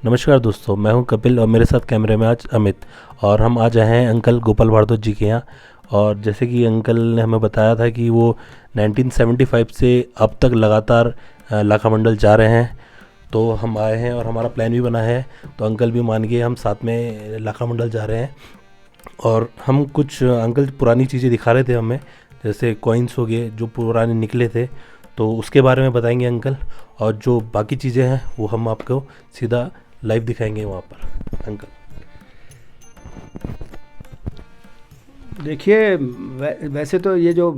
नमस्कार दोस्तों, मैं हूं कपिल और मेरे साथ कैमरे में आज अमित। और हम आज आए हैं अंकल गोपाल भारद्वाज जी के यहाँ। और जैसे कि अंकल ने हमें बताया था कि वो 1975 से अब तक लगातार लाखा मंडल जा रहे हैं, तो हम आए हैं और हमारा प्लान भी बना है। तो अंकल भी मान गए, हम साथ में लाखा मंडल जा रहे हैं। और हम कुछ अंकल पुरानी चीज़ें दिखा रहे थे हमें, जैसे कॉइन्स हो गए जो पुराने निकले थे, तो उसके बारे में बताएंगे अंकल। और जो बाकी चीज़ें हैं वो हम आपको सीधा लाइव दिखाएंगे वहाँ पर। अंकल देखिए, वैसे तो ये जो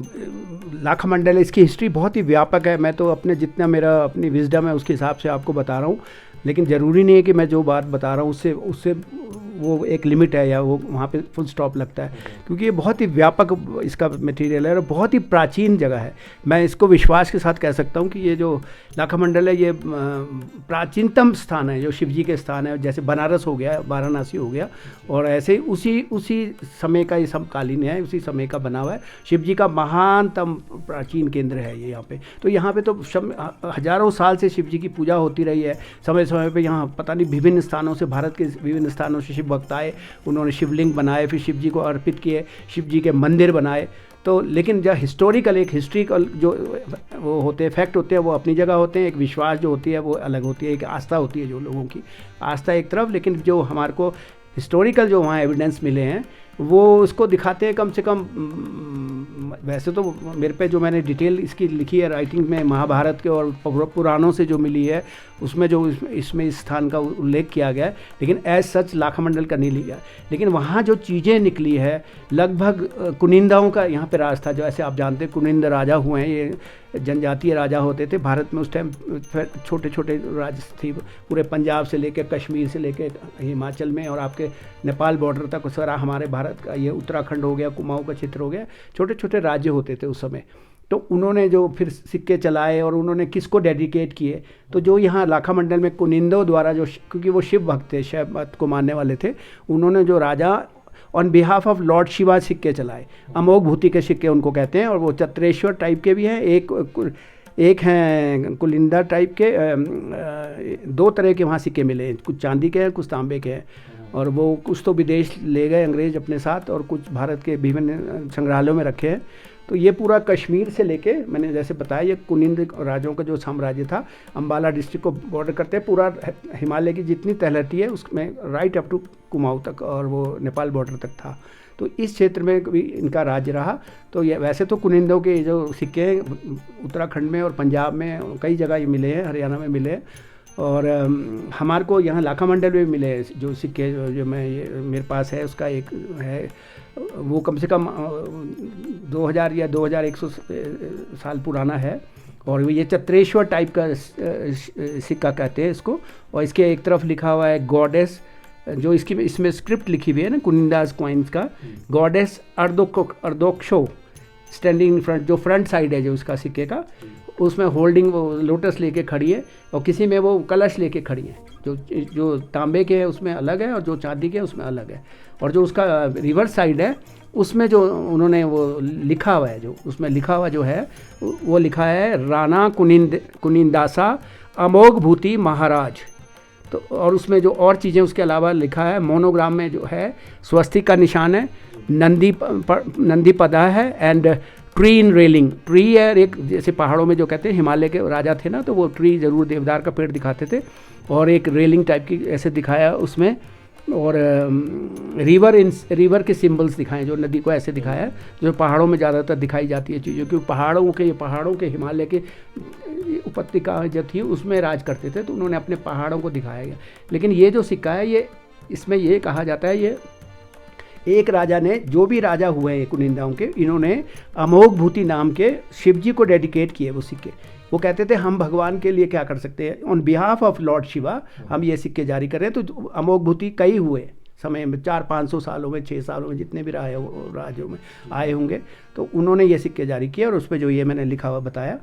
लाखा मंडल है इसकी हिस्ट्री बहुत ही व्यापक है। मैं तो अपने जितना मेरा अपनी विजडम है उसके हिसाब से आपको बता रहा हूँ, लेकिन ज़रूरी नहीं है कि मैं जो बात बता रहा हूँ उससे उससे वो एक लिमिट है या वो वहाँ पे फुल स्टॉप लगता है, क्योंकि ये बहुत ही व्यापक इसका मटेरियल है और बहुत ही प्राचीन जगह है। मैं इसको विश्वास के साथ कह सकता हूँ कि ये जो लाखा मंडल है ये प्राचीनतम स्थान है जो शिव जी के स्थान है। जैसे बनारस हो गया, वाराणसी हो गया, और ऐसे ही उसी समय का ये समकालीन है, उसी समय का बना हुआ है। शिव जी का महानतम प्राचीन केंद्र है ये यहाँ पे। तो यहाँ पे तो हजारों साल से शिव जी की पूजा होती रही है। समय समय पे यहाँ पता नहीं विभिन्न स्थानों से, भारत के विभिन्न स्थानों से शिव भक्त आए, उन्होंने शिवलिंग बनाए, फिर शिव जी को अर्पित किए, शिव जी के मंदिर बनाए। तो लेकिन जो हिस्टोरिकल एक हिस्ट्रिकल जो वो होते हैं, फैक्ट होते हैं, वो अपनी जगह होते हैं। एक विश्वास जो होती है वो अलग होती है, एक आस्था होती है जो लोगों की आस्था एक तरफ, लेकिन जो हमारे को हिस्टोरिकल जो वहाँ एविडेंस मिले हैं वो उसको दिखाते हैं। कम से कम वैसे तो मेरे पे जो मैंने डिटेल इसकी लिखी है राइटिंग में, महाभारत के और पुराणों से जो मिली है उसमें जो इसमें इस स्थान का उल्लेख किया गया है, लेकिन एज सच लाखा मंडल का नहीं लिया। लेकिन वहाँ जो चीज़ें निकली है, लगभग कुनिंदाओं का यहाँ पे राज था। जो ऐसे आप जानते हैं कुनिंद राजा हुए हैं, ये जनजातीय राजा होते थे भारत में उस टाइम। छोटे छोटे राज्य थे पूरे पंजाब से लेकर कश्मीर से लेकर हिमाचल में और आपके नेपाल बॉर्डर तक सारा हमारे भारत का, ये उत्तराखंड हो गया, कुमाऊं का क्षेत्र हो गया, छोटे छोटे राज्य होते थे उस समय। तो उन्होंने जो फिर सिक्के चलाए और उन्होंने किसको डेडिकेट किए, तो जो यहाँ लाखा मंडल में कुनिंदों द्वारा जो, क्योंकि वो शिव भक्त थे, शिव मत को मानने वाले थे, उन्होंने जो राजा on behalf of lord Shiva सिक्के चलाए, अमोघ भूति के सिक्के उनको कहते हैं। और वो चत्रेश्वर टाइप के भी हैं, एक हैं कुलिंदा टाइप के। दो तरह के वहाँ सिक्के मिले, कुछ चांदी के हैं, कुछ तांबे के हैं। और वो कुछ तो विदेश ले गए अंग्रेज अपने साथ और कुछ भारत के विभिन्न संग्रहालयों में रखे हैं। तो ये पूरा कश्मीर से लेके, मैंने जैसे बताया, ये कुनिंद राजाओं का जो साम्राज्य था, अम्बाला डिस्ट्रिक्ट को बॉर्डर करते हैं, पूरा हिमालय की जितनी तलहटी है उसमें राइट अप टू कुमाऊं तक और वो नेपाल बॉर्डर तक था। तो इस क्षेत्र में भी इनका राज्य रहा। तो ये वैसे तो कुनिंदों के जो सिक्के हैं उत्तराखंड में और पंजाब में कई जगह ये मिले हैं, हरियाणा में मिले हैं, और हमारे को यहाँ लाखा मंडल में मिले हैं जो सिक्के जो मैं ये मेरे पास है। उसका एक है, वो कम से कम 2000 या 2100 साल पुराना है। और ये चत्रेश्वर टाइप का सिक्का कहते हैं इसको। और इसके एक तरफ लिखा हुआ है गॉडेस, जो इसमें स्क्रिप्ट लिखी हुई है ना कुनिंदास कॉइन्स का, गॉडेस अर्दोक्षो स्टैंडिंग इन फ्रंट। जो फ्रंट साइड है जो इसका सिक्के का, उसमें होल्डिंग वो लोटस लेके खड़ी है, और किसी में वो कलश लेके खड़ी है। जो तांबे के है उसमें अलग है और जो चांदी के है उसमें अलग है। और जो उसका रिवर्स साइड है उसमें जो उन्होंने वो लिखा हुआ है, जो उसमें लिखा हुआ जो है वो लिखा है राणा कुनिंदासा अमोघ भूति महाराज। तो और उसमें जो और चीज़ें उसके अलावा लिखा है, मोनोग्राम में जो है स्वस्तिक का निशान है, नंदी पदा है, and tree in railing. Tree है एक, जैसे पहाड़ों में जो कहते हैं, हिमालय के राजा थे ना तो वो ट्री ज़रूर देवदार का पेड़ दिखाते थे, और एक रेलिंग टाइप की ऐसे दिखाया उसमें। और रिवर के सिंबल्स दिखाएं, जो नदी को ऐसे दिखाया है, जो पहाड़ों में ज़्यादातर दिखाई जाती है चीज़ों, क्योंकि पहाड़ों के हिमालय के उपत्यका जो थी उसमें राज करते थे, तो उन्होंने अपने पहाड़ों को दिखाया गया। लेकिन ये जो सिक्का है, ये इसमें ये कहा जाता है, ये एक राजा ने, जो भी राजा हुए हैं कुनिंदाओं के, इन्होंने अमोघ भूति नाम के शिव जी को डेडिकेट किए वो सिक्के। वो कहते थे हम भगवान के लिए क्या कर सकते हैं, on behalf of lord Shiva हम ये सिक्के जारी कर रहे हैं। तो अमोघ भूति कई हुए समय में, 400-500 सालों में, 6 सालों में, जितने भी राज्यों में आए होंगे, तो उन्होंने ये सिक्के जारी किए। और उस पर जो ये मैंने लिखा हुआ बताया,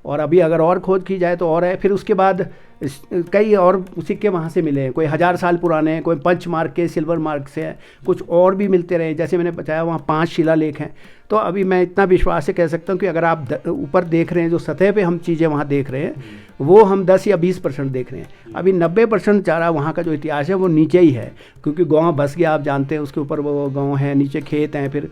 और अभी अगर और खोज की जाए तो और है। फिर उसके बाद कई और सिक्के वहाँ से मिले हैं, कोई 1000 साल पुराने हैं, कोई पंच मार्क के, सिल्वर मार्क से हैं, कुछ और भी मिलते रहे। जैसे मैंने बताया वहाँ 5 शिलालेख हैं। तो अभी मैं इतना विश्वास से कह सकता हूँ कि अगर आप ऊपर देख रहे हैं, जो सतह पे हम चीज़ें वहाँ देख रहे हैं, वो हम 10 या 20% देख रहे हैं। अभी 90% चारा वहाँ का जो इतिहास है वो नीचे ही है, क्योंकि गाँव बस गया, आप जानते हैं, उसके ऊपर वो गाँव है, नीचे खेत हैं, फिर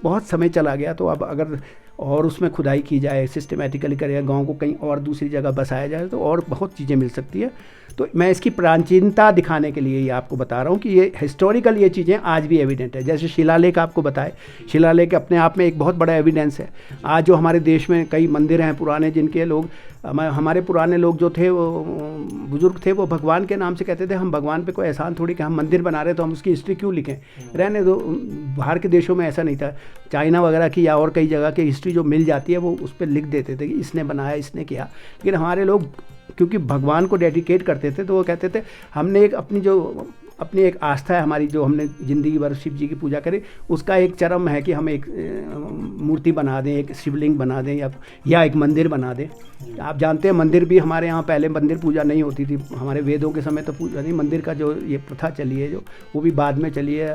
बहुत समय चला गया। तो अब अगर और उसमें खुदाई की जाए, सिस्टमेटिकली करें, गांव को कहीं और दूसरी जगह बसाया जाए, तो और बहुत चीज़ें मिल सकती है। तो मैं इसकी प्राचीनता दिखाने के लिए ये आपको बता रहा हूँ कि ये हिस्टोरिकल ये चीज़ें आज भी एविडेंट है। जैसे शिलालेख आपको बताए, शिलालेख अपने आप में एक बहुत बड़ा एविडेंस है। आज जो हमारे देश में कई मंदिर हैं पुराने, जिनके लोग, हमारे पुराने लोग जो थे, वो बुजुर्ग थे, वो भगवान के नाम से कहते थे हम भगवान पे कोई एहसान थोड़ी कि हम मंदिर बना रहे तो हम उसकी हिस्ट्री क्यों लिखें, रहने दो। बाहर के देशों में ऐसा नहीं था, चाइना वगैरह की या और कई जगह की हिस्ट्री जो मिल जाती है वो उस पर लिख देते थे कि इसने बनाया, इसने किया। लेकिन हमारे लोग क्योंकि भगवान को डेडिकेट करते थे, तो वो कहते थे हमने एक अपनी एक आस्था है हमारी, जो हमने ज़िंदगी भर शिव जी की पूजा करी, उसका एक चरम है कि हम एक मूर्ति बना दें, एक शिवलिंग बना दें, या एक मंदिर बना दें। आप जानते हैं मंदिर भी हमारे यहाँ पहले मंदिर पूजा नहीं होती थी, हमारे वेदों के समय तो पूजा नहीं, मंदिर का जो ये प्रथा चली है, जो वो भी बाद में चली है।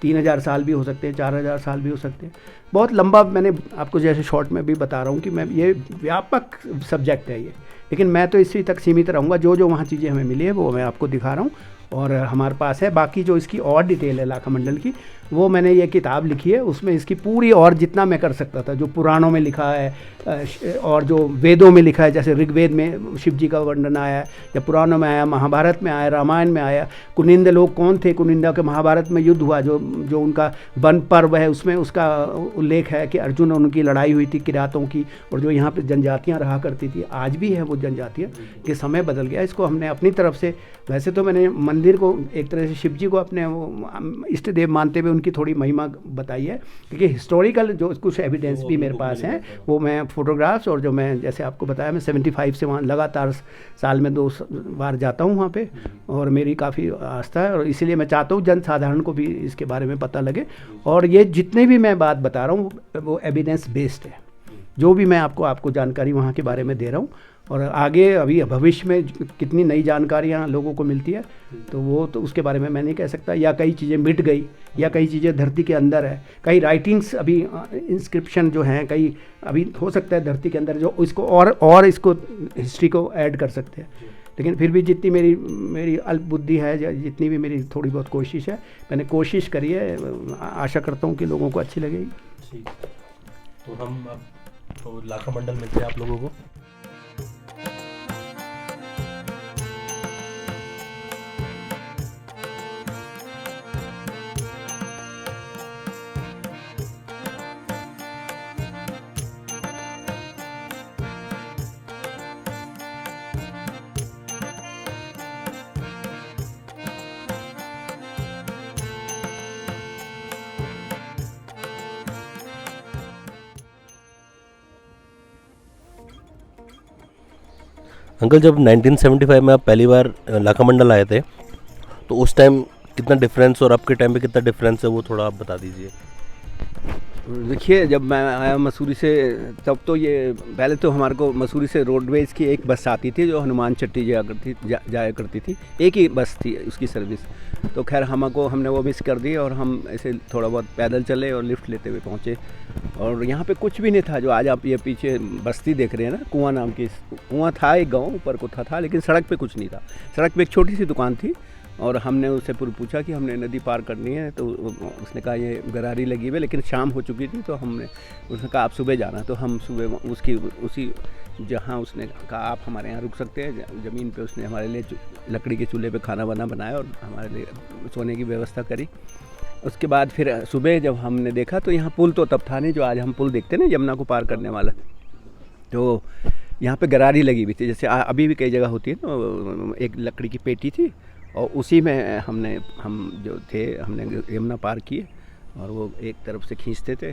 3000 साल भी हो सकते हैं, 4000 साल भी हो सकते हैं, बहुत लंबा। मैंने आपको जैसे शॉर्ट में भी बता रहा हूँ कि मैं, ये व्यापक सब्जेक्ट है ये, लेकिन मैं तो इसी तक सीमित रहूँगा। जो वहाँ चीज़ें हमें मिली है वो मैं आपको दिखा रहा हूँ और हमारे पास है। बाकी जो इसकी और डिटेल है लाखा मंडल की, वो मैंने ये किताब लिखी है, उसमें इसकी पूरी और जितना मैं कर सकता था, जो पुराणों में लिखा है और जो वेदों में लिखा है, जैसे ऋग्वेद में शिव जी का वर्णन आया है, या पुराणों में आया, महाभारत में आया, रामायण में आया। कुनिंद लोग कौन थे, कुनिंदा के महाभारत में युद्ध हुआ, जो उनका वन पर्व है, उसमें उसका उल्लेख है कि अर्जुन और उनकी लड़ाई हुई थी किरातों की, और जो यहाँ पर जनजातियाँ रहा करती थी, आज भी है वो जनजातियाँ, कि समय बदल गया। इसको हमने अपनी तरफ से, वैसे तो मैंने मंदिर को एक तरह से शिव जी को अपने वो इष्ट देव मानते हुए उनकी थोड़ी महिमा बताई है, क्योंकि हिस्टोरिकल जो कुछ एविडेंस भी मेरे पास हैं, वो मैं फोटोग्राफ्स, और जो मैं जैसे आपको बताया, मैं 75 से वहाँ लगातार साल में 2 बार जाता हूँ वहाँ पे, और मेरी काफ़ी आस्था है, और इसीलिए मैं चाहता हूँ जन साधारण को भी इसके बारे में पता लगे। और ये जितने भी मैं बात बता रहा हूँ वो एविडेंस बेस्ड है, जो भी मैं आपको जानकारी वहाँ के बारे में दे रहा हूँ। और आगे अभी भविष्य में कितनी नई जानकारियाँ लोगों को मिलती है, तो वो तो उसके बारे में मैं नहीं कह सकता। या कई चीज़ें मिट गई, या कई चीज़ें धरती के अंदर है, कई राइटिंग्स अभी इंस्क्रिप्शन जो हैं कई अभी हो सकता है धरती के अंदर, जो इसको और इसको हिस्ट्री को ऐड कर सकते हैं। लेकिन फिर भी जितनी मेरी अल्प बुद्धि है, जितनी भी मेरी थोड़ी बहुत कोशिश है, मैंने कोशिश करी है, आशा करता हूँ कि लोगों को अच्छी लगेगी। तो हम तो लाखा मंडल मिलते हैं आप लोगों को। अंकल, जब 1975 में आप पहली बार लाखा मंडल आए थे, तो उस टाइम कितना डिफरेंस और आपके टाइम पे कितना डिफरेंस है, वो थोड़ा आप बता दीजिए। देखिए, जब मैं आया मसूरी से, तब तो ये पहले तो हमारे को मसूरी से रोडवेज़ की एक बस आती थी जो हनुमान चट्टी जाया करती थी, एक ही बस थी उसकी सर्विस। तो खैर हमने वो मिस कर दी, और हम ऐसे थोड़ा बहुत पैदल चले और लिफ्ट लेते हुए पहुँचे। और यहाँ पे कुछ भी नहीं था, जो आज आप ये पीछे बस्ती देख रहे हैं ना, कुआं नाम की, कुआं था, एक गाँव ऊपर को था, लेकिन सड़क पर कुछ नहीं था। सड़क पर एक छोटी सी दुकान थी, और हमने उससे पूछा कि हमने नदी पार करनी है, तो उसने कहा ये गरारी लगी हुई है, लेकिन शाम हो चुकी थी। तो उसने कहा आप सुबह जाना, तो हम सुबह उसी जहाँ उसने कहा आप हमारे यहाँ रुक सकते हैं, ज़मीन पे उसने हमारे लिए लकड़ी के चूल्हे पे खाना वाना बनाया और हमारे लिए सोने की व्यवस्था करी। उसके बाद फिर सुबह जब हमने देखा, तो यहाँ पुल तो तब था नहीं, जो आज हम पुल देखते हैं ना यमुना को पार करने वाला, तो यहाँ पे गरारी लगी हुई थी, जैसे अभी भी कई जगह होती है ना, एक लकड़ी की पेटी थी, और उसी में हमने यमुना पार किए, और वो एक तरफ से खींचते थे।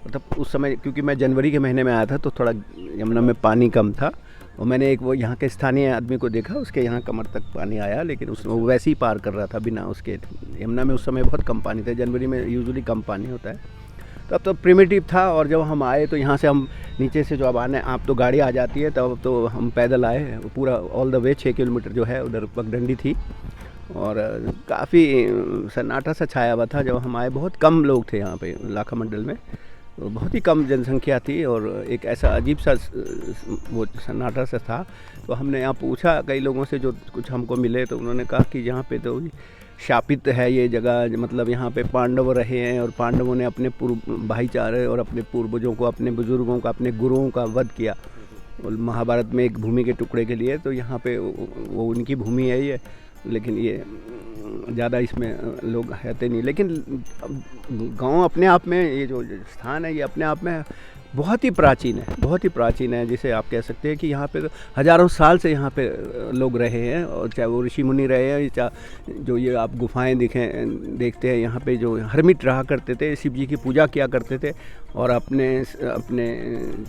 मतलब उस समय, क्योंकि मैं जनवरी के महीने में आया था, तो थोड़ा यमुना में पानी कम था, और मैंने एक वो यहाँ के स्थानीय आदमी को देखा, उसके यहाँ कमर तक पानी आया, लेकिन वो वैसे ही पार कर रहा था बिना उसके। यमुना में उस समय बहुत कम पानी था, जनवरी में यूजुअली कम पानी होता है, तो अब तो प्रिमिटिव था। और जब हम आए तो यहाँ से हम नीचे से जो अब आने आप तो गाड़ी आ जाती है, तब तो हम पैदल आए पूरा ऑल द वे 6 किलोमीटर जो है उधर पगडंडी थी, और काफ़ी सन्नाटा सा छाया हुआ था जब हम आए। बहुत कम लोग थे यहाँ पे लाखा मंडल में, तो बहुत ही कम जनसंख्या थी और एक ऐसा अजीब सा वो सन्नाटा सा था। तो हमने यहाँ पूछा कई लोगों से जो कुछ हमको मिले, तो उन्होंने कहा कि यहाँ पे तो शापित है ये जगह, मतलब यहाँ पे पांडव रहे हैं और पांडवों ने अपने भाईचारे और अपने पूर्वजों को, अपने बुजुर्गों का, अपने गुरुओं का वध किया और महाभारत में एक भूमि के टुकड़े के लिए। तो यहाँ पे वो उनकी भूमि है ये, लेकिन ये ज़्यादा इसमें लोग रहते नहीं। लेकिन गांव अपने आप में, ये जो स्थान है ये अपने आप में बहुत ही प्राचीन है, बहुत ही प्राचीन है, जिसे आप कह सकते हैं कि यहाँ पे तो हज़ारों साल से यहाँ पे लोग रहे हैं। और चाहे वो ऋषि मुनि रहे हैं, चाहे जो ये आप गुफाएं देखते हैं, यहाँ पे जो हरमिट रहा करते थे, शिव जी की पूजा किया करते थे और अपने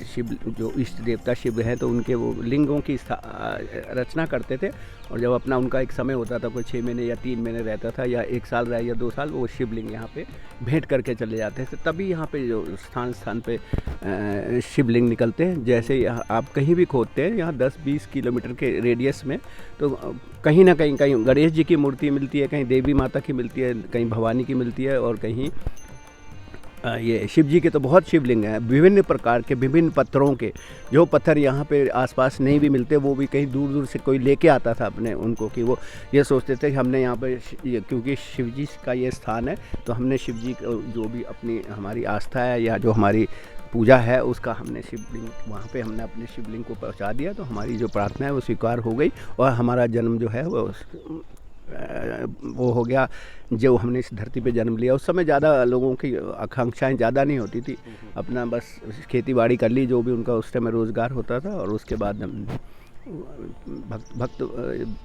शिव जो इष्ट देवता शिव हैं तो उनके वो लिंगों की रचना करते थे। और जब अपना उनका एक समय होता था, कोई 6 महीने या 3 महीने रहता था या 1 साल रहे या 2 साल, वो शिवलिंग यहाँ पे भेंट करके चले जाते थे। तभी यहाँ पे जो स्थान पे शिवलिंग निकलते हैं। जैसे आप कहीं भी खोदते हैं यहाँ 10-20 किलोमीटर के रेडियस में, तो कहीं ना कहीं गणेश जी की मूर्ति मिलती है, कहीं देवी माता की मिलती है, कहीं भवानी की मिलती है, और कहीं ये शिव जी के तो बहुत शिवलिंग हैं विभिन्न प्रकार के, विभिन्न पत्थरों के। जो पत्थर यहाँ पे आसपास नहीं भी मिलते, वो भी कहीं दूर दूर से कोई लेके आता था अपने उनको, कि वो ये सोचते थे कि हमने यहाँ पे क्योंकि शिव जी का ये स्थान है, तो हमने शिव जी जो भी अपनी हमारी आस्था है या जो हमारी पूजा है उसका हमने शिवलिंग वहाँ पे हमने अपने शिवलिंग को पहुँचा दिया, तो हमारी जो प्रार्थना है वो स्वीकार हो गई और हमारा जन्म जो है वो हो गया। जो हमने इस धरती पे जन्म लिया, उस समय ज़्यादा लोगों की आकांक्षाएं ज़्यादा नहीं होती थी, अपना बस खेती बाड़ी कर ली, जो भी उनका उस समय रोज़गार होता था, और उसके बाद भक्त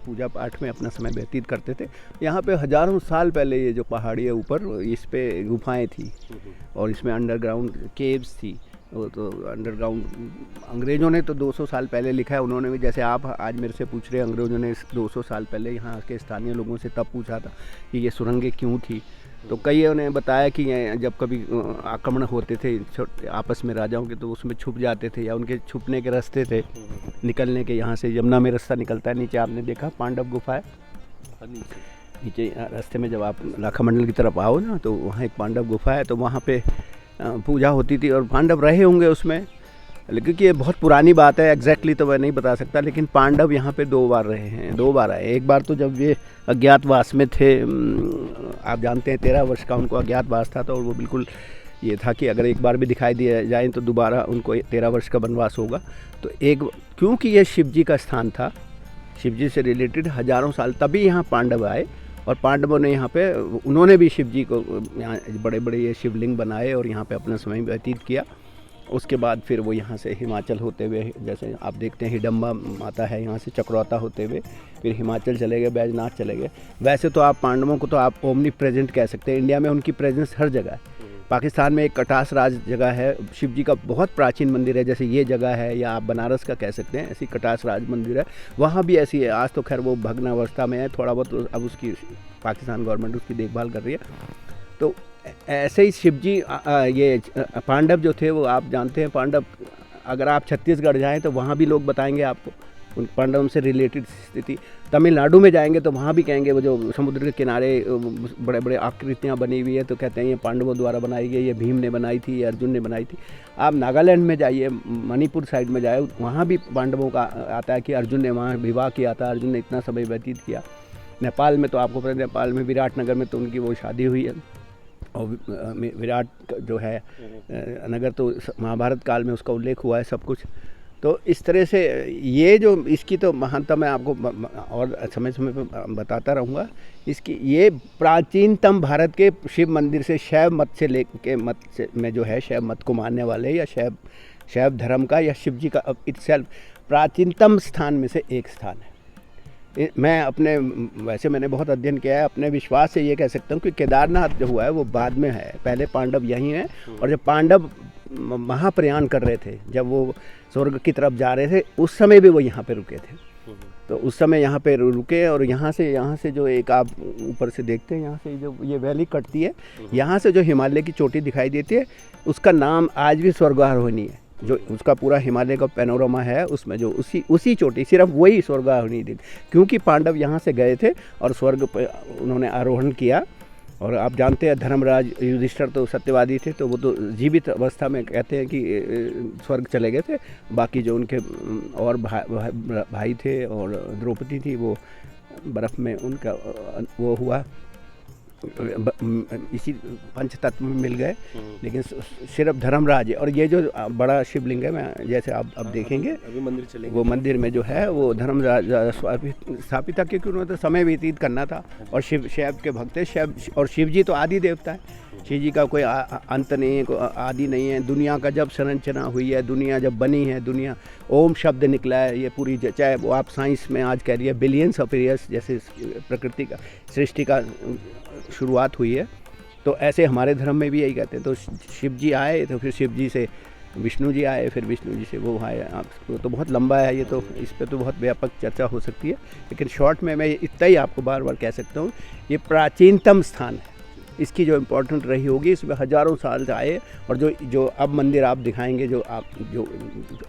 पूजा पाठ में अपना समय व्यतीत करते थे। यहाँ पे हज़ारों साल पहले ये जो पहाड़ी है ऊपर, इस पे गुफाएं थी और इसमें अंडरग्राउंड केव्स थी। वो तो अंडरग्राउंड अंग्रेज़ों ने तो 200 साल पहले लिखा है, उन्होंने भी, जैसे आप आज मेरे से पूछ रहे हैं, अंग्रेज़ों ने 200 साल पहले यहाँ के स्थानीय लोगों से तब पूछा था कि ये सुरंगें क्यों थी। तो कईयों ने बताया कि जब कभी आक्रमण होते थे आपस में राजाओं के, तो उसमें छुप जाते थे, या उनके छुपने के रास्ते थे निकलने के। यहाँ से यमुना में रास्ता निकलता है, नीचे आपने देखा पांडव गुफा है, नीचे रास्ते में जब आप लाखा मंडल की तरफ आओ ना, तो वहाँ एक पांडव गुफा है, तो वहाँ पे पूजा होती थी और पांडव रहे होंगे उसमें। लेकिन ये बहुत पुरानी बात है, एग्जैक्टली तो मैं नहीं बता सकता, लेकिन पांडव यहाँ पे 2 बार रहे हैं, 2 बार आए। एक बार तो जब ये अज्ञातवास में थे, आप जानते हैं 13 वर्ष का उनको अज्ञातवास था, तो वो बिल्कुल ये था कि अगर एक बार भी दिखाई दिया जाए तो दोबारा उनको 13 वर्ष का वनवास होगा। तो क्योंकि ये शिव जी का स्थान था, शिव जी से रिलेटेड हज़ारों साल, तभी यहाँ पांडव आए और पांडवों ने यहाँ पे, उन्होंने भी शिव जी को यहाँ बड़े बड़े ये शिवलिंग बनाए और यहाँ पे अपना समय व्यतीत किया। उसके बाद फिर वो यहाँ से हिमाचल होते हुए, जैसे आप देखते हैं हिडम्बा माता है, यहाँ से चक्रौता होते हुए फिर हिमाचल चले गए, बैजनाथ चले गए। वैसे तो आप पांडवों को तो आप ओमनी प्रेजेंट कह सकते हैं, इंडिया में उनकी प्रेजेंस हर जगह है। पाकिस्तान में एक कटास राज जगह है, शिव जी का बहुत प्राचीन मंदिर है, जैसे ये जगह है, या आप बनारस का कह सकते हैं, ऐसी कटास राज मंदिर है, वहाँ भी ऐसी है। आज तो खैर वो भग्नावस्था में है थोड़ा बहुत, अब उसकी पाकिस्तान गवर्नमेंट उसकी देखभाल कर रही है। तो ऐसे ही शिव जी ये पांडव जो थे, वो आप जानते हैं, पांडव अगर आप छत्तीसगढ़ जाएँ तो वहाँ भी लोग बताएंगे आपको उन पांडवों से रिलेटेड स्थिति। तमिलनाडु में जाएंगे तो वहाँ भी कहेंगे, वो जो समुद्र के किनारे बड़े बड़े आकृतियाँ बनी हुई है, तो कहते हैं ये पांडवों द्वारा बनाई गई, ये भीम ने बनाई थी, ये अर्जुन ने बनाई थी। आप नागालैंड में जाइए, मणिपुर साइड में जाए, वहाँ भी पांडवों का आता है कि अर्जुन ने वहाँ विवाह किया था, अर्जुन ने इतना समय व्यतीत किया। नेपाल में तो आपको पता है, नेपाल में विराटनगर में तो उनकी वो शादी हुई है, और विराट जो है नगर तो महाभारत काल में उसका उल्लेख हुआ है सब कुछ। तो इस तरह से ये जो इसकी तो महानता मैं आपको और समय समय पर बताता रहूँगा। इसकी ये प्राचीनतम भारत के शिव मंदिर से, शैव मत से लेके मत से में जो है, शैव मत को मानने वाले या शैव धर्म का या शिव जी का इटसेल्फ प्राचीनतम स्थान में से एक स्थान है। मैं अपने, वैसे मैंने बहुत अध्ययन किया है, अपने विश्वास से ये कह सकता हूँ कि केदारनाथ जो हुआ है वो बाद में है, पहले पांडव यहीं हैं। और जब पांडव महाप्रयाण कर रहे थे, जब वो स्वर्ग की तरफ जा रहे थे, उस समय भी वो यहाँ पे रुके थे। तो उस समय यहाँ पे रुके, और यहाँ से जो एक आप ऊपर से देखते हैं, यहाँ से जो ये वैली कटती है, यहाँ से जो हिमालय की चोटी दिखाई देती है, उसका नाम आज भी स्वर्गारोहिणी है। जो उसका पूरा हिमालय का पैनोरामा है, उसमें जो उसी चोटी सिर्फ वही स्वर्गारोहणी थी, क्योंकि पांडव यहाँ से गए थे और स्वर्ग पे उन्होंने आरोहण किया। और आप जानते हैं धर्मराज युधिष्ठिर तो सत्यवादी थे, तो वो तो जीवित अवस्था में कहते हैं कि स्वर्ग चले गए थे। बाकी जो उनके और भाई थे और द्रौपदी थी, वो बर्फ़ में उनका वो हुआ, इसी पंच तत्व में मिल गए। लेकिन सिर्फ धर्मराज है। और ये जो बड़ा शिवलिंग है, मैं जैसे आप अब देखेंगे अभी मंदिर चलेंगे, वो मंदिर में जो है वो धर्मराज स्थापित था, क्योंकि उन्होंने तो समय व्यतीत करना था। और शैव के भक्त है, शैव और शिव जी तो आदि देवता है, शिव जी का कोई अंत नहीं है, कोई आदि नहीं है। दुनिया का जब संरचना हुई है, दुनिया जब बनी है, दुनिया ओम शब्द निकला है, ये पूरी चाहे वो आप साइंस में आज कह रही है बिलियंस ऑफ ईयर्स जैसे प्रकृति का सृष्टि का शुरुआत हुई है, तो ऐसे हमारे धर्म में भी यही कहते हैं। तो शिव जी आए, तो फिर शिव जी से विष्णु जी आए, फिर विष्णु जी से वो आए। आप तो बहुत लंबा है ये, तो इस पे तो बहुत व्यापक चर्चा हो सकती है, लेकिन शॉर्ट में मैं इतना ही आपको बार बार कह सकता हूँ, ये प्राचीनतम स्थान है। इसकी जो इम्पोर्टेंट रही होगी, इसमें हज़ारों साल से आए। और जो अब मंदिर आप दिखाएंगे, जो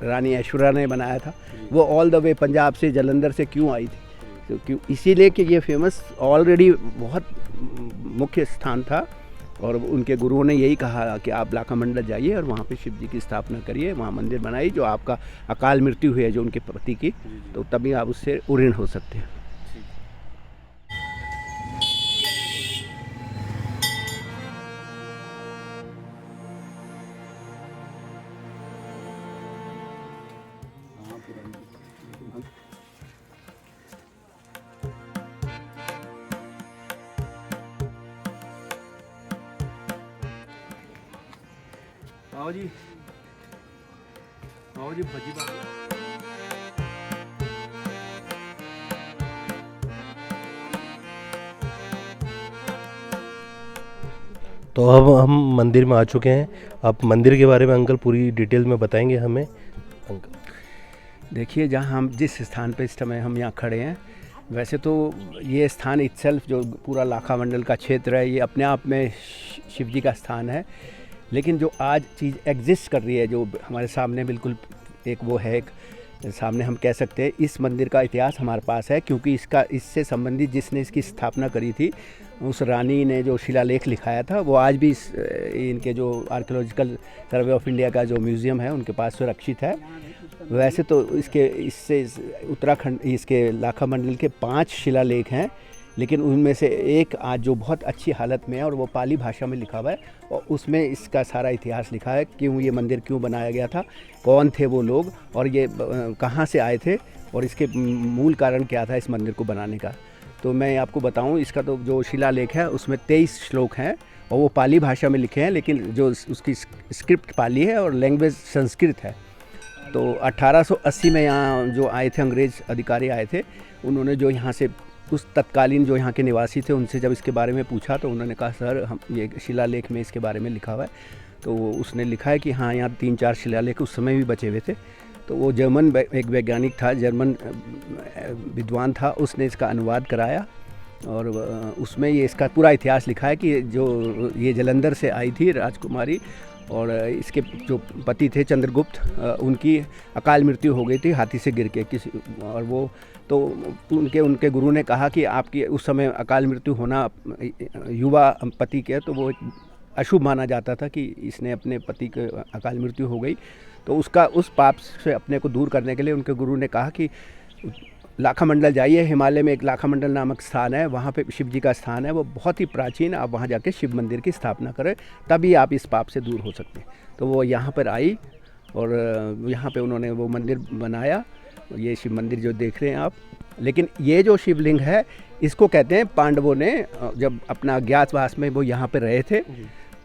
रानी ऐश्वर्या ने बनाया था, वो ऑल द वे पंजाब से जालंधर से क्यों आई थी, तो क्यों इसीलिए कि ये फेमस ऑलरेडी बहुत मुख्य स्थान था। और उनके गुरुओं ने यही कहा कि आप लाखा मंडल जाइए और वहाँ पे शिव जी की स्थापना करिए, वहाँ मंदिर बनाइए। जो आपका अकाल मृत्यु हुई है जो उनके पति की, तो तभी आप उससे उऋण हो सकते हैं। आओ जी, आओ जी, भजी बाबा। तो अब हम मंदिर में आ चुके हैं। आप मंदिर के बारे में अंकल पूरी डिटेल में बताएंगे हमें। अंकल देखिए, जहाँ हम जिस स्थान पर इस समय हम यहाँ खड़े हैं, वैसे तो ये स्थान इटसेल्फ जो पूरा लाखा मंडल का क्षेत्र है, ये अपने आप में शिव जी का स्थान है। लेकिन जो आज चीज़ एग्जिस्ट कर रही है, जो हमारे सामने बिल्कुल एक वो है, एक सामने हम कह सकते हैं, इस मंदिर का इतिहास हमारे पास है, क्योंकि इससे संबंधित जिसने इसकी स्थापना करी थी, उस रानी ने जो शिलालेख लिखाया था, वो आज भी इनके जो आर्कियोलॉजिकल सर्वे ऑफ इंडिया का जो म्यूज़ियम है उनके पास सुरक्षित है। वैसे तो इससे उत्तराखंड इसके लाखा मंडल के 5 शिलालेख हैं, लेकिन उनमें से एक आज जो बहुत अच्छी हालत में है और वो पाली भाषा में लिखा हुआ है, और उसमें इसका सारा इतिहास लिखा है, क्यों ये मंदिर क्यों बनाया गया था, कौन थे वो लोग, और ये कहाँ से आए थे, और इसके मूल कारण क्या था इस मंदिर को बनाने का। तो मैं आपको बताऊं, इसका तो जो शिलालेख है उसमें 23 श्लोक हैं और वो पाली भाषा में लिखे हैं, लेकिन जो उसकी स्क्रिप्ट पाली है और लैंग्वेज संस्कृत है। तो 1880 में यहाँ जो आए थे अंग्रेज़ अधिकारी आए थे, उन्होंने जो यहाँ से उस तत्कालीन जो यहाँ के निवासी थे उनसे जब इसके बारे में पूछा, तो उन्होंने कहा सर हम ये शिलालेख में इसके बारे में लिखा हुआ है। तो उसने लिखा है कि हाँ, यहाँ 3-4 शिलालेख उस समय भी बचे हुए थे। तो वो जर्मन एक वैज्ञानिक था, जर्मन विद्वान था, उसने इसका अनुवाद कराया और उसमें ये इसका पूरा इतिहास लिखा है कि जो ये जालंधर से आई थी राजकुमारी, और इसके जो पति थे चंद्रगुप्त, उनकी अकाल मृत्यु हो गई थी हाथी से गिर के किसी, और वो तो उनके गुरु ने कहा कि आपकी उस समय अकाल मृत्यु होना युवा पति के, तो वो अशुभ माना जाता था कि इसने अपने पति के अकाल मृत्यु हो गई। तो उस पाप से अपने को दूर करने के लिए उनके गुरु ने कहा कि लाखा मंडल जाइए, हिमालय में एक लाखा मंडल नामक स्थान है, वहाँ पे शिव जी का स्थान है, वो बहुत ही प्राचीन, आप वहाँ जाके शिव मंदिर की स्थापना करें, तभी आप इस पाप से दूर हो सकते हैं। तो वो यहाँ पर आई और यहाँ पे उन्होंने वो मंदिर बनाया, ये शिव मंदिर जो देख रहे हैं आप। लेकिन ये जो शिवलिंग है, इसको कहते हैं पांडवों ने जब अपना अज्ञातवास में वो यहाँ पे रहे थे,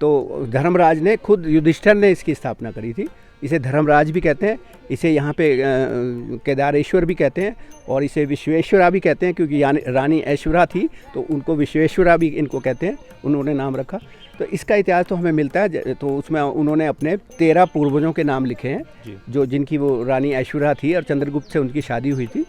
तो धर्मराज ने खुद युधिष्ठिर ने इसकी स्थापना करी थी। इसे धर्मराज भी कहते हैं, इसे यहाँ पे केदारेश्वर भी कहते हैं, और इसे विश्वेश्वरा भी कहते हैं, क्योंकि रानी ऐश्वर्या थी तो उनको विश्वेश्वरा भी इनको कहते हैं, उन्होंने नाम रखा। तो इसका इतिहास तो हमें मिलता है, तो उसमें उन्होंने अपने 13 पूर्वजों के नाम लिखे हैं, जो जिनकी वो रानी ऐश्वर्या थी और चंद्रगुप्त से उनकी शादी हुई थी।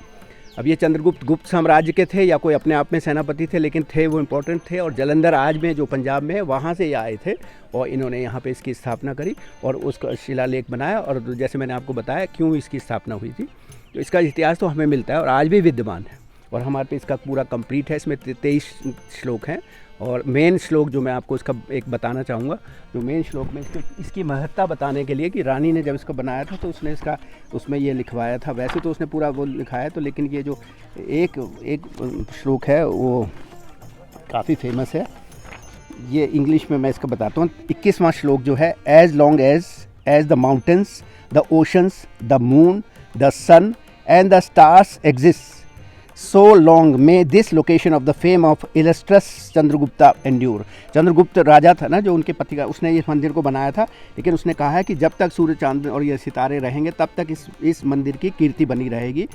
अब ये चंद्रगुप्त गुप्त साम्राज्य के थे या कोई अपने आप में सेनापति थे, लेकिन थे वो इम्पोर्टेंट थे। और जालंधर आज में जो पंजाब में है वहाँ से ये आए थे और इन्होंने यहाँ पे इसकी स्थापना करी और उसका शिलालेख बनाया। और जैसे मैंने आपको बताया क्यों इसकी स्थापना हुई थी, तो इसका इतिहास तो हमें मिलता है और आज भी विद्यमान है और हमारे पे इसका पूरा कंप्लीट है। इसमें 23 श्लोक हैं और मेन श्लोक जो मैं आपको इसका एक बताना चाहूँगा, जो मेन श्लोक में इसकी महत्ता बताने के लिए कि रानी ने जब इसको बनाया था तो उसने इसका उसमें ये लिखवाया था। वैसे तो उसने पूरा वो लिखाया तो, लेकिन ये जो एक श्लोक है वो काफ़ी फेमस है। ये इंग्लिश में मैं इसका बताता हूँ। 21वां श्लोक जो है, as long as the mountains, the oceans, the moon, the sun and the stars exist, so long may this location of the fame of illustrious Chandragupta endure। Chandragupta राजा था ना जो उनके पति का, उसने इस मंदिर को बनाया था, लेकिन उसने कहा है कि जब तक सूर्य चांद और ये सितारे रहेंगे तब तक इस मंदिर की कीर्ति बनी रहेगी।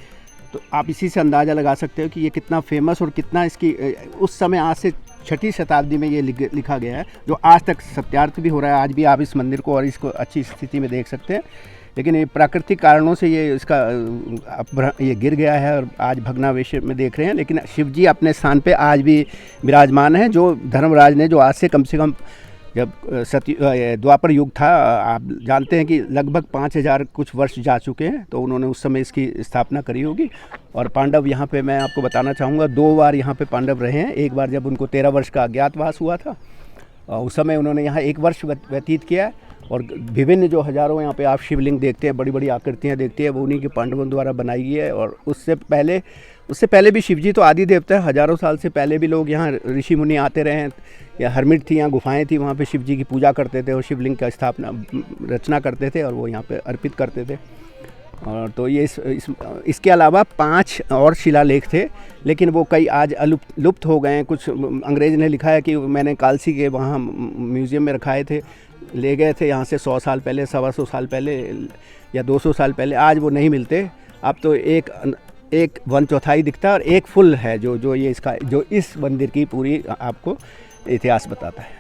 तो आप इसी से अंदाज़ा लगा सकते हो कि ये कितना फेमस और कितना इसकी उस समय आज से 6ठी शताब्दी में ये लिखा गया है, जो आज तक सत्यार्थ भी हो रहा है। आज भी आप इस मंदिर को और इसको अच्छी स्थिति में देख सकते हैं, लेकिन ये प्राकृतिक कारणों से ये इसका ये गिर गया है और आज भग्नावशेष में देख रहे हैं। लेकिन शिव जी अपने स्थान पे आज भी विराजमान हैं। जो धर्मराज ने, जो आज से कम जब द्वापर युग था, आप जानते हैं कि लगभग 5000 कुछ वर्ष जा चुके हैं, तो उन्होंने उस समय इसकी स्थापना करी होगी। और पांडव यहाँ पे मैं आपको बताना चाहूँगा 2 बार यहाँ पे पांडव रहे हैं। एक बार जब उनको 13 वर्ष का अज्ञातवास हुआ था, उस समय उन्होंने यहाँ 1 वर्ष व्यतीत किया। और विभिन्न जो हज़ारों यहाँ पे आप शिवलिंग देखते हैं, बड़ी बड़ी आकृतियाँ देखते हैं, वो उन्हीं के पांडवों द्वारा बनाई गई है। और उससे पहले भी शिवजी तो आदि देवता है, हज़ारों साल से पहले भी लोग यहाँ ऋषि मुनि आते रहे हैं, या हरमिट थी, यहाँ गुफाएं थी, वहाँ पे शिवजी की पूजा करते थे और शिवलिंग का रचना करते थे और वो यहाँ पे अर्पित करते थे। और तो ये इसके अलावा 5 और शिलालेख थे, लेकिन वो कई आज लुप्त हो गए हैं। कुछ अंग्रेज़ ने लिखा है कि मैंने कालसी के वहाँ म्यूज़ियम में रखाए थे, ले गए थे यहाँ से 100 साल पहले, 125 साल पहले या 200 साल पहले। आज वो नहीं मिलते। अब तो एक 1/4 दिखता है और एक फुल है जो ये इसका, जो इस मंदिर की पूरी आपको इतिहास बताता है।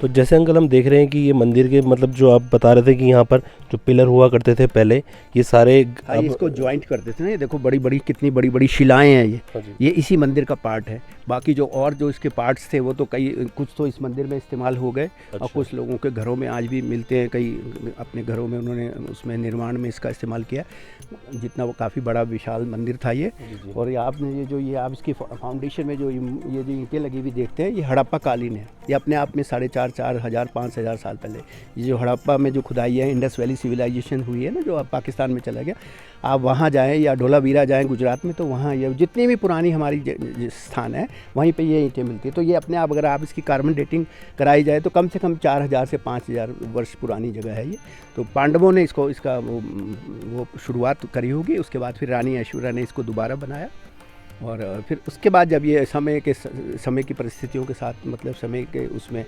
तो जैसे अंकल हम देख रहे हैं कि ये मंदिर के मतलब जो आप बता रहे थे कि यहाँ पर जो पिलर हुआ करते थे पहले, ये सारे इसको ज्वाइंट करते थे ना। ये देखो कितनी बड़ी बड़ी शिलाएं हैं ये इसी मंदिर का पार्ट है। बाकी जो इसके पार्ट्स थे वो तो कुछ तो इस मंदिर में इस्तेमाल हो गए। अच्छा। और कुछ लोगों के घरों में आज भी मिलते हैं, कई अपने घरों में उन्होंने उसमें निर्माण में इसका इस्तेमाल किया। जितना वो काफ़ी बड़ा विशाल मंदिर था ये। और ये आपने आप इसकी फाउंडेशन में जो ईंटें लगी हुई देखते हैं, ये हड़प्पा कालीन है। ये अपने आप में 4,500 5,000 साल पहले ये जो हड़प्पा में जो खुदाई है, इंडस वैली सिविलाइजेशन हुई है ना, जो अब पाकिस्तान में चला गया। आप वहाँ जाएं या धोलावीरा जाएं गुजरात में, तो वहाँ ये जितनी भी पुरानी हमारी स्थान है वहीं पे ये ईंटें मिलती है। तो ये अपने आप अगर आप इसकी कार्बन डेटिंग कराई जाए तो कम से कम 4000 से 5000 वर्ष पुरानी जगह है ये। तो पांडवों ने इसका वो शुरुआत करी होगी। उसके बाद फिर रानी ऐश्वर्या ने इसको दोबारा बनाया और फिर उसके बाद जब ये समय की परिस्थितियों के साथ, मतलब समय के उसमें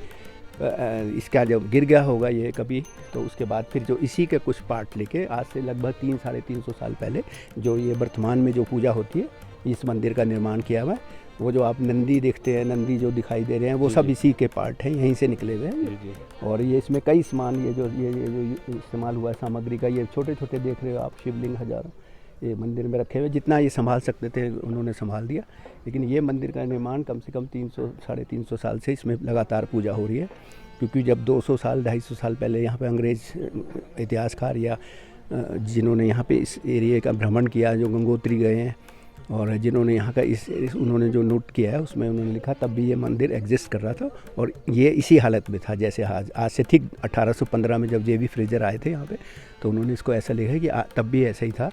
इसका जब गिर गया होगा ये कभी, तो उसके बाद फिर जो इसी के कुछ पार्ट लेके आज से लगभग 300-350 साल पहले जो ये वर्तमान में जो पूजा होती है, इस मंदिर का निर्माण किया हुआ है। वो जो आप नंदी देखते हैं, नंदी जो दिखाई दे रहे हैं, वो सब इसी के पार्ट हैं, यहीं से निकले हुए हैं। और ये इसमें कई सामान ये जो इस्तेमाल हुआ है सामग्री का, ये छोटे छोटे देख रहे हो आप शिवलिंग हज़ारों ये मंदिर में रखे हुए। जितना ये संभाल सकते थे उन्होंने संभाल दिया। लेकिन ये मंदिर का निर्माण कम से कम 300-350 साल से इसमें लगातार पूजा हो रही है। क्योंकि जब 200 साल 250 साल पहले यहाँ पे अंग्रेज़ इतिहासकार या जिन्होंने यहाँ पे इस एरिया का भ्रमण किया, जो गंगोत्री गए हैं और जिन्होंने यहाँ का उन्होंने जो नोट किया है उसमें उन्होंने लिखा तब भी ये मंदिर एग्जिस्ट कर रहा था और ये इसी हालत में था जैसे आज से ठीक 1815 में जब जेबी फ्रेजर आए थे यहाँ पे, तो उन्होंने इसको ऐसा लिखा कि तब भी ऐसा ही था।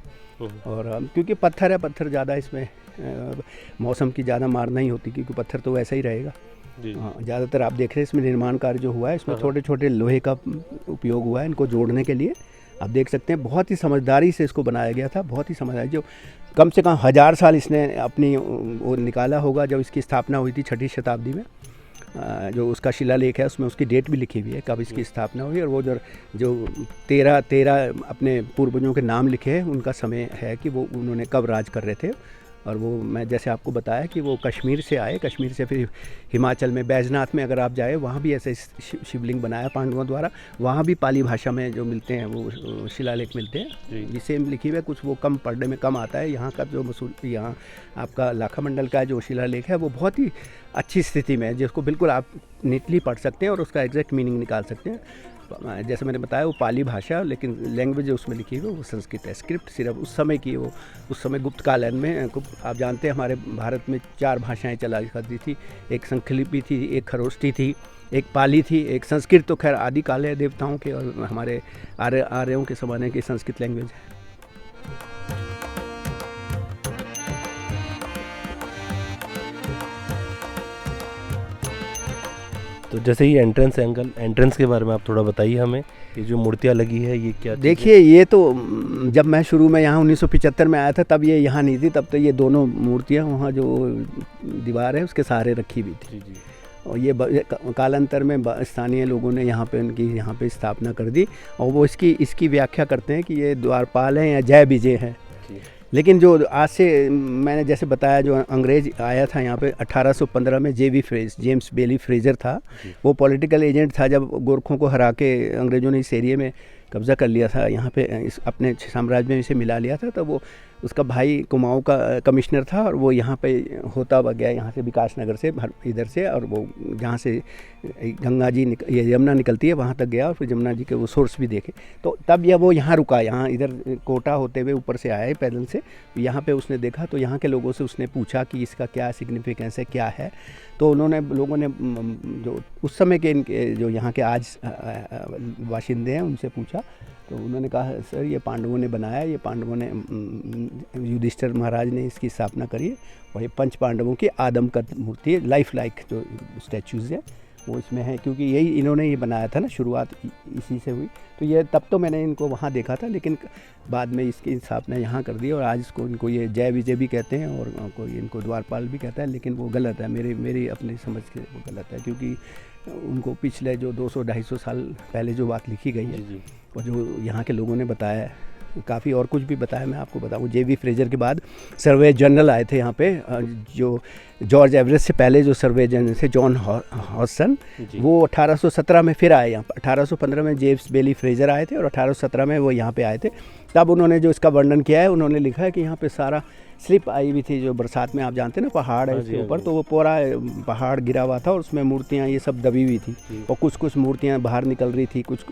और क्योंकि पत्थर है, पत्थर ज़्यादा इसमें मौसम की ज़्यादा मार नहीं होती, क्योंकि पत्थर तो वैसा ही रहेगा। हाँ, ज़्यादातर आप देख रहे हैं इसमें निर्माण कार्य जो हुआ है इसमें छोटे छोटे लोहे का उपयोग हुआ है इनको जोड़ने के लिए। आप देख सकते हैं बहुत ही समझदारी से इसको बनाया गया था, बहुत ही समझदारी। जो कम से कम 1000 साल इसने अपनी वो निकाला होगा। जब इसकी स्थापना हुई थी 6ठी शताब्दी में, जो उसका शिलालेख है उसमें उसकी डेट भी लिखी हुई है कब इसकी स्थापना हुई। और वो जो 13 अपने पूर्वजों के नाम लिखे हैं उनका समय है कि वो उन्होंने कब राज कर रहे थे। और वो मैं जैसे आपको बताया कि वो कश्मीर से आए, कश्मीर से फिर हिमाचल में बैजनाथ में अगर आप जाए वहाँ भी ऐसे शिवलिंग बनाया पांडवों द्वारा, वहाँ भी पाली भाषा में जो मिलते हैं वो शिलालेख मिलते हैं, जिसे लिखी हुए कुछ वो कम पढ़ने में कम आता है। यहाँ का जो मसूर यहाँ आपका लाखा मंडल का जो शिलालेख है वो बहुत ही अच्छी स्थिति में है, जिसको बिल्कुल आप नीटली पढ़ सकते हैं और उसका एग्जैक्ट मीनिंग निकाल सकते हैं। जैसे मैंने बताया वो पाली भाषा, लेकिन लैंग्वेज जो उसमें लिखी हुई वो संस्कृत है। स्क्रिप्ट सिर्फ उस समय की, वो उस समय गुप्त कालन में आप जानते हैं हमारे भारत में 4 भाषाएं चला करती थी। एक संखलिपि थी, एक खरोष्ठी थी, एक पाली थी, एक संस्कृत तो खैर आदि काल देवताओं के और हमारे आर्यों के ज़माने की संस्कृत लैंग्वेज है। तो जैसे ये एंट्रेंस है अंकल, एंट्रेंस के बारे में आप थोड़ा बताइए हमें। ये जो मूर्तियाँ लगी है ये क्या? देखिए ये तो जब मैं शुरू में यहाँ 1975 में आया था तब ये यहाँ नहीं थी, तब तो ये दोनों मूर्तियाँ वहाँ जो दीवार है उसके सहारे रखी हुई थी। जी। और ये कालांतर में स्थानीय लोगों ने यहाँ पे उनकी यहाँ पे स्थापना कर दी, और वो इसकी व्याख्या करते हैं कि ये द्वारपाल हैं या जय विजय हैं। लेकिन जो आज से मैंने जैसे बताया जो अंग्रेज आया था यहाँ पे 1815 में जेम्स बेली फ्रेजर था, वो पॉलिटिकल एजेंट था। जब गोरखों को हरा के अंग्रेज़ों ने इस एरिया में कब्ज़ा कर लिया था, यहाँ पे अपने साम्राज्य में इसे मिला लिया था, तो वो उसका भाई कुमाऊँ का कमिश्नर था और वो यहाँ पे होता हुआ गया यहाँ से विकास नगर से इधर से, और वो जहाँ से गंगा जी ये यमुना निकलती है वहाँ तक गया और फिर यमुना जी के वो सोर्स भी देखे। तो तब वो यहाँ रुका, यहाँ इधर कोटा होते हुए ऊपर से आया पैदल से, यहाँ पे उसने देखा तो यहाँ के लोगों से उसने पूछा कि इसका क्या सिग्निफिकेंस है, क्या है। तो उन्होंने लोगों ने जो उस समय के इनके जो यहाँ के आज बाशिंदे हैं उनसे पूछा, तो उन्होंने कहा सर ये पांडवों ने बनाया, ये पांडवों ने युधिष्ठिर महाराज ने इसकी स्थापना करी है, और ये 5 पांडवों की आदमकद मूर्ति है, लाइफ लाइक जो स्टैचूज़ है वो इसमें है, क्योंकि यही इन्होंने ये बनाया था ना, शुरुआत इसी से हुई। तो ये तब तो मैंने इनको वहाँ देखा था, लेकिन बाद में इसकी स्थापना यहाँ कर दी, और आज इसको इनको ये जय विजय भी कहते हैं और कोई इनको द्वारपाल भी कहता है, लेकिन वो गलत है, मेरी अपनी समझ के वो गलत है, क्योंकि उनको पिछले जो 200-250 साल पहले जो बात लिखी गई है और जो यहाँ के लोगों ने बताया है, काफ़ी और कुछ भी बताया, मैं आपको बताऊँ। जेवी फ्रेजर के बाद सर्वे जनरल आए थे यहाँ पे, जो जॉर्ज एवरेस्ट से पहले जो सर्वे जनरल थे जॉन हॉसन, वो 1817 में फिर आए यहाँ पर। 1815 में जेम्स बेली फ्रेजर आए थे और 1817 में वो यहाँ पे आए थे। तब उन्होंने जो इसका वर्णन किया है, उन्होंने लिखा है कि यहाँ पे सारा स्लिप आई हुई थी, जो बरसात में आप जानते हैं ना पहाड़ है इसके ऊपर, तो वो पूरा पहाड़ गिरा हुआ था और उसमें मूर्तियाँ ये सब दबी हुई थी, और कुछ मूर्तियाँ बाहर निकल रही थी, कुछ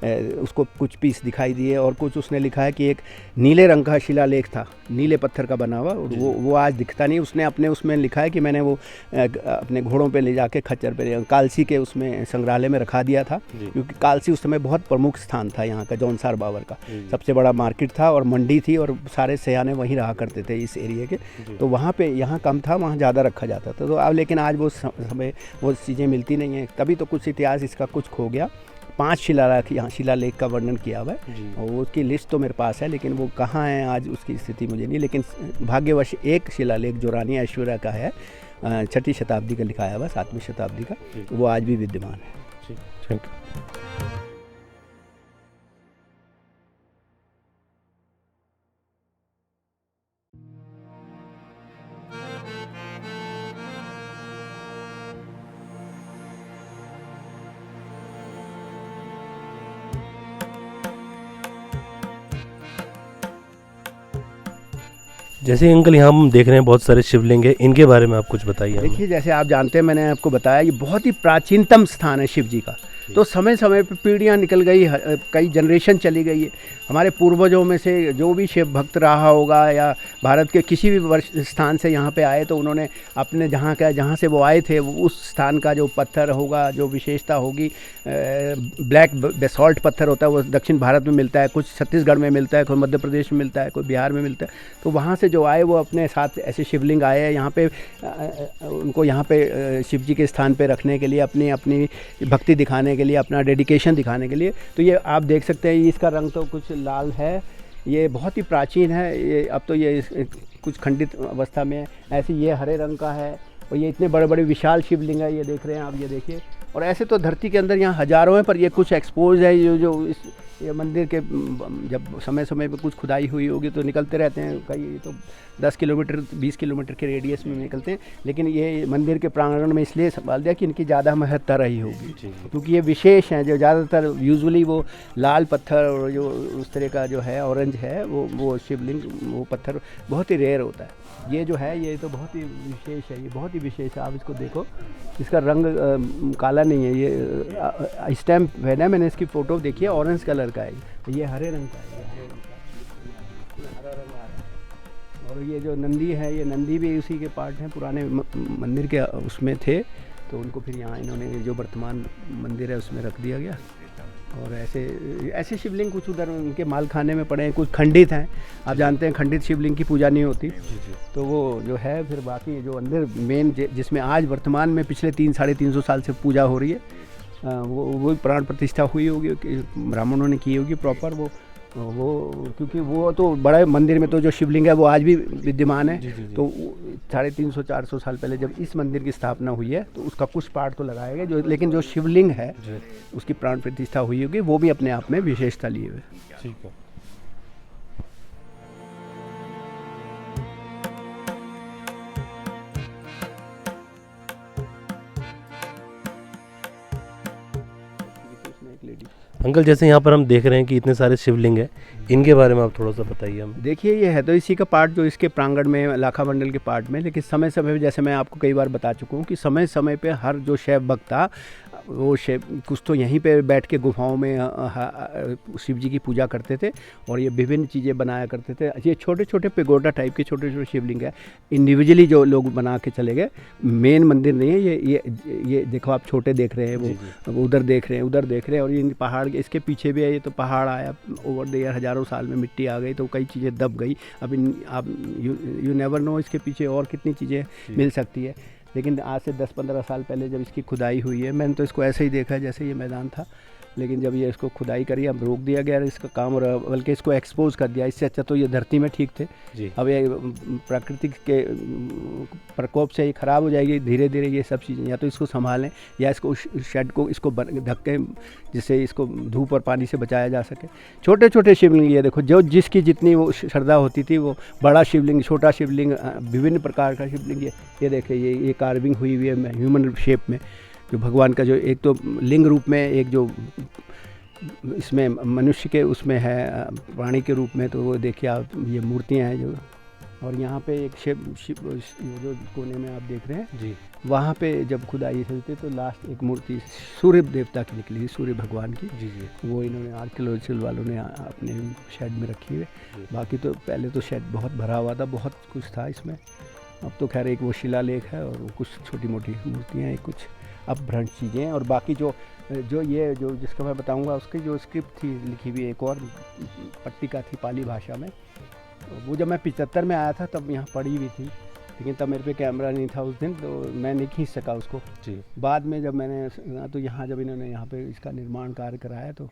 उसको कुछ पीस दिखाई दिए, और कुछ उसने लिखा है कि एक नीले रंग का शिलालेख था, नीले पत्थर का बना हुआ, और वो आज दिखता नहीं। उसने अपने उसमें लिखा है कि मैंने वो अपने घोड़ों पे ले जाके खच्चर पे कालसी के उसमें संग्रहालय में रखा दिया था, क्योंकि कालसी उस समय बहुत प्रमुख स्थान था यहाँ का, जौनसार बाबर का सबसे बड़ा मार्केट था और मंडी थी, और सारे सयाने वहीं रहा करते थे इस एरिया के। तो वहाँ पे यहाँ कम था, वहाँ ज़्यादा रखा जाता था। तो अब लेकिन आज वो समय वो चीज़ें मिलती नहीं हैं, तभी तो कुछ इतिहास इसका कुछ खो गया। 5 शिलालेख यहाँ शिलालेख का वर्णन किया हुआ है, और उसकी लिस्ट तो मेरे पास है, लेकिन वो कहाँ है आज उसकी स्थिति मुझे नहीं। लेकिन भाग्यवश एक शिलालेख जो रानी ऐश्वर्या का है, 6वीं शताब्दी का लिखाया हुआ, 7वीं शताब्दी का, वो आज भी विद्यमान है। जैसे अंकल यहाँ हम देख रहे हैं बहुत सारे शिवलिंग है, इनके बारे में आप कुछ बताइए। देखिए जैसे आप जानते हैं, मैंने आपको बताया ये बहुत ही प्राचीनतम स्थान है शिव जी का। तो समय समय पर पीढ़ियाँ निकल गई, कई जनरेशन चली गई है। हमारे पूर्वजों में से जो भी शिव भक्त रहा होगा या भारत के किसी भी स्थान से यहाँ पे आए, तो उन्होंने अपने जहाँ से वो आए थे उस स्थान का जो पत्थर होगा, जो विशेषता होगी, ब्लैक बेसॉल्ट पत्थर होता है, वो दक्षिण भारत में मिलता है, कुछ छत्तीसगढ़ में मिलता है, कोई मध्य प्रदेश में मिलता है, कोई बिहार में मिलता है। तो वहाँ से जो आए वो अपने साथ ऐसे शिवलिंग आए हैं यहाँ पे, उनको यहाँ पे शिव जी के स्थान पे रखने के लिए, अपनी भक्ति दिखाने के लिए, अपना डेडिकेशन दिखाने के लिए। तो ये आप देख सकते हैं, इसका रंग तो कुछ लाल है, ये बहुत ही प्राचीन है। ये अब तो ये कुछ खंडित अवस्था में है, ऐसे ये हरे रंग का है, और ये इतने बड़े बड़े विशाल शिवलिंग है, ये देख रहे हैं आप, ये देखिए। और ऐसे तो धरती के अंदर यहाँ हज़ारों हैं, पर ये कुछ एक्सपोज है, जो ये मंदिर के जब समय समय पे कुछ खुदाई हुई होगी तो निकलते रहते हैं, कई तो 10 किलोमीटर 20 किलोमीटर के रेडियस में निकलते हैं, लेकिन ये मंदिर के प्रांगण में इसलिए संभाल दिया कि इनकी ज़्यादा महत्ता रही होगी, क्योंकि ये विशेष हैं। जो ज़्यादातर यूजुअली वो लाल पत्थर और जो उस तरह का जो है ऑरेंज है वो शिवलिंग, वो पत्थर बहुत ही रेयर होता है। ये जो है ये तो बहुत ही विशेष है, ये बहुत ही विशेष है। आप इसको देखो, इसका रंग काला नहीं है, ये स्टैम्प है ना, मैंने इसकी फ़ोटो देखी है, ऑरेंज कलर का है, ये हरे रंग का है, हरा रंग आ रहा है। और ये जो नंदी है, ये नंदी भी उसी के पार्ट हैं, पुराने मंदिर के उसमें थे, तो उनको फिर यहाँ इन्होंने जो वर्तमान मंदिर है उसमें रख दिया गया। और ऐसे शिवलिंग कुछ उधर उनके मालखाने में पड़े हैं, कुछ खंडित हैं। आप जानते हैं खंडित शिवलिंग की पूजा नहीं होती, तो वो जो है फिर बाकी जो अंदर मेन जिसमें आज वर्तमान में पिछले 300-350 साल से पूजा हो रही है, वो प्राण प्रतिष्ठा हुई होगी कि ब्राह्मणों ने की होगी प्रॉपर वो क्योंकि वो तो बड़े मंदिर में तो जो शिवलिंग है वो आज भी विद्यमान है। तो 350-400 साल पहले जब इस मंदिर की स्थापना हुई है तो उसका कुछ पार्ट तो लगाया गया, लेकिन जो शिवलिंग है उसकी प्राण प्रतिष्ठा हुई होगी, वो भी अपने आप में विशेषता लिए हुए। ठीक है। अंकल, जैसे यहाँ पर हम देख रहे हैं कि इतने सारे शिवलिंग हैं, इनके बारे में आप थोड़ा सा बताइए हमें। देखिए, ये है तो इसी का पार्ट जो इसके प्रांगण में लाखा मंडल के पार्ट में, लेकिन समय समय पे जैसे मैं आपको कई बार बता चुका हूँ कि समय समय पे हर जो शैव भक्त था वो शैव कुछ तो यहीं पे बैठ के गुफाओं में शिव जी की पूजा करते थे और ये विभिन्न चीज़ें बनाया करते थे। ये छोटे छोटे पेगोडा टाइप के छोटे छोटे शिवलिंग है, इंडिविजुअली जो लोग बना के चले गए, मेन मंदिर नहीं है। ये देखो, आप छोटे देख रहे हैं, वो उधर देख रहे हैं, उधर देख रहे हैं, और ये पहाड़ के इसके पीछे भी है। ये तो पहाड़ आया ओवर द ईयर, हज़ारों साल में मिट्टी आ गई तो कई चीज़ें दब गई। अब आप यू नेवर नो इसके पीछे और कितनी चीज़ें मिल सकती है। लेकिन आज से 10-15 साल पहले जब इसकी खुदाई हुई है, मैंने तो इसको ऐसे ही देखा जैसे ये मैदान था, लेकिन जब ये इसको खुदाई करी अब रोक दिया गया इसका काम, और बल्कि इसको एक्सपोज कर दिया। इससे अच्छा तो ये धरती में ठीक थे। अब ये प्राकृतिक के प्रकोप से ये ख़राब हो जाएगी धीरे धीरे। ये सब चीज़ें या तो इसको संभालें या इसको शेड को इसको ढक के, जिससे इसको धूप और पानी से बचाया जा सके। छोटे छोटे शिवलिंग ये देखो, जो जिसकी जितनी वो श्रद्धा होती थी, वो बड़ा शिवलिंग, छोटा शिवलिंग, विभिन्न प्रकार का शिवलिंग। ये देखिए, ये कार्विंग हुई हुई है ह्यूमन शेप में, जो भगवान का जो एक तो लिंग रूप में, एक जो इसमें मनुष्य के उसमें है प्राणी के रूप में, तो वो देखिए आप, ये मूर्तियां हैं जो। और यहाँ पे एक शिव जो कोने में आप देख रहे हैं जी, वहाँ पे जब खुदाई हुई थी तो लास्ट एक मूर्ति सूर्य देवता की निकली, सूर्य भगवान की जी। वो इन्होंने आर्कियोलॉजिकल वालों ने अपने शेड में रखी हुई। बाकी तो पहले तो शेड बहुत भरा हुआ था, बहुत कुछ था इसमें। अब तो खैर एक वो शिलालेख है और कुछ छोटी मोटी मूर्तियाँ हैं, कुछ अपभ्रंश चीज़ें। और बाकी जो जिसका मैं बताऊंगा, उसकी जो स्क्रिप्ट थी लिखी हुई, एक और पट्टिका थी पाली भाषा में, वो जब मैं 75 में आया था तब यहाँ पढ़ी हुई थी, लेकिन तब मेरे पे कैमरा नहीं था उस दिन, तो मैं नहीं खींच सका उसको जी। बाद में जब मैंने तो यहाँ जब इन्होंने यहाँ पे इसका निर्माण कार्य कराया तो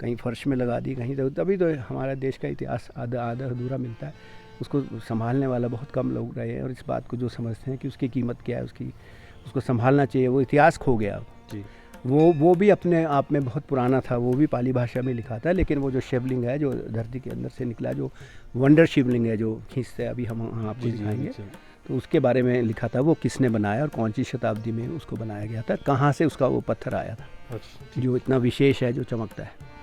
कहीं फर्श में लगा दी, कहीं तो तभी तो हमारा देश का इतिहास आधा अधूरा मिलता है। उसको संभालने वाला बहुत कम लोग रहे हैं, और इस बात को जो समझते हैं कि उसकी कीमत क्या है, उसको संभालना चाहिए। वो इतिहास खो गया जी। वो भी अपने आप में बहुत पुराना था, वो भी पाली भाषा में लिखा था, लेकिन वो जो शिवलिंग है जो धरती के अंदर से निकला, जो वंडर शिवलिंग है जो खींचते अभी हम आपको दिखाएंगे, तो उसके बारे में लिखा था, वो किसने बनाया और कौन सी शताब्दी में उसको बनाया गया था, कहाँ से उसका वो पत्थर आया था जो इतना विशेष है, जो चमकता है।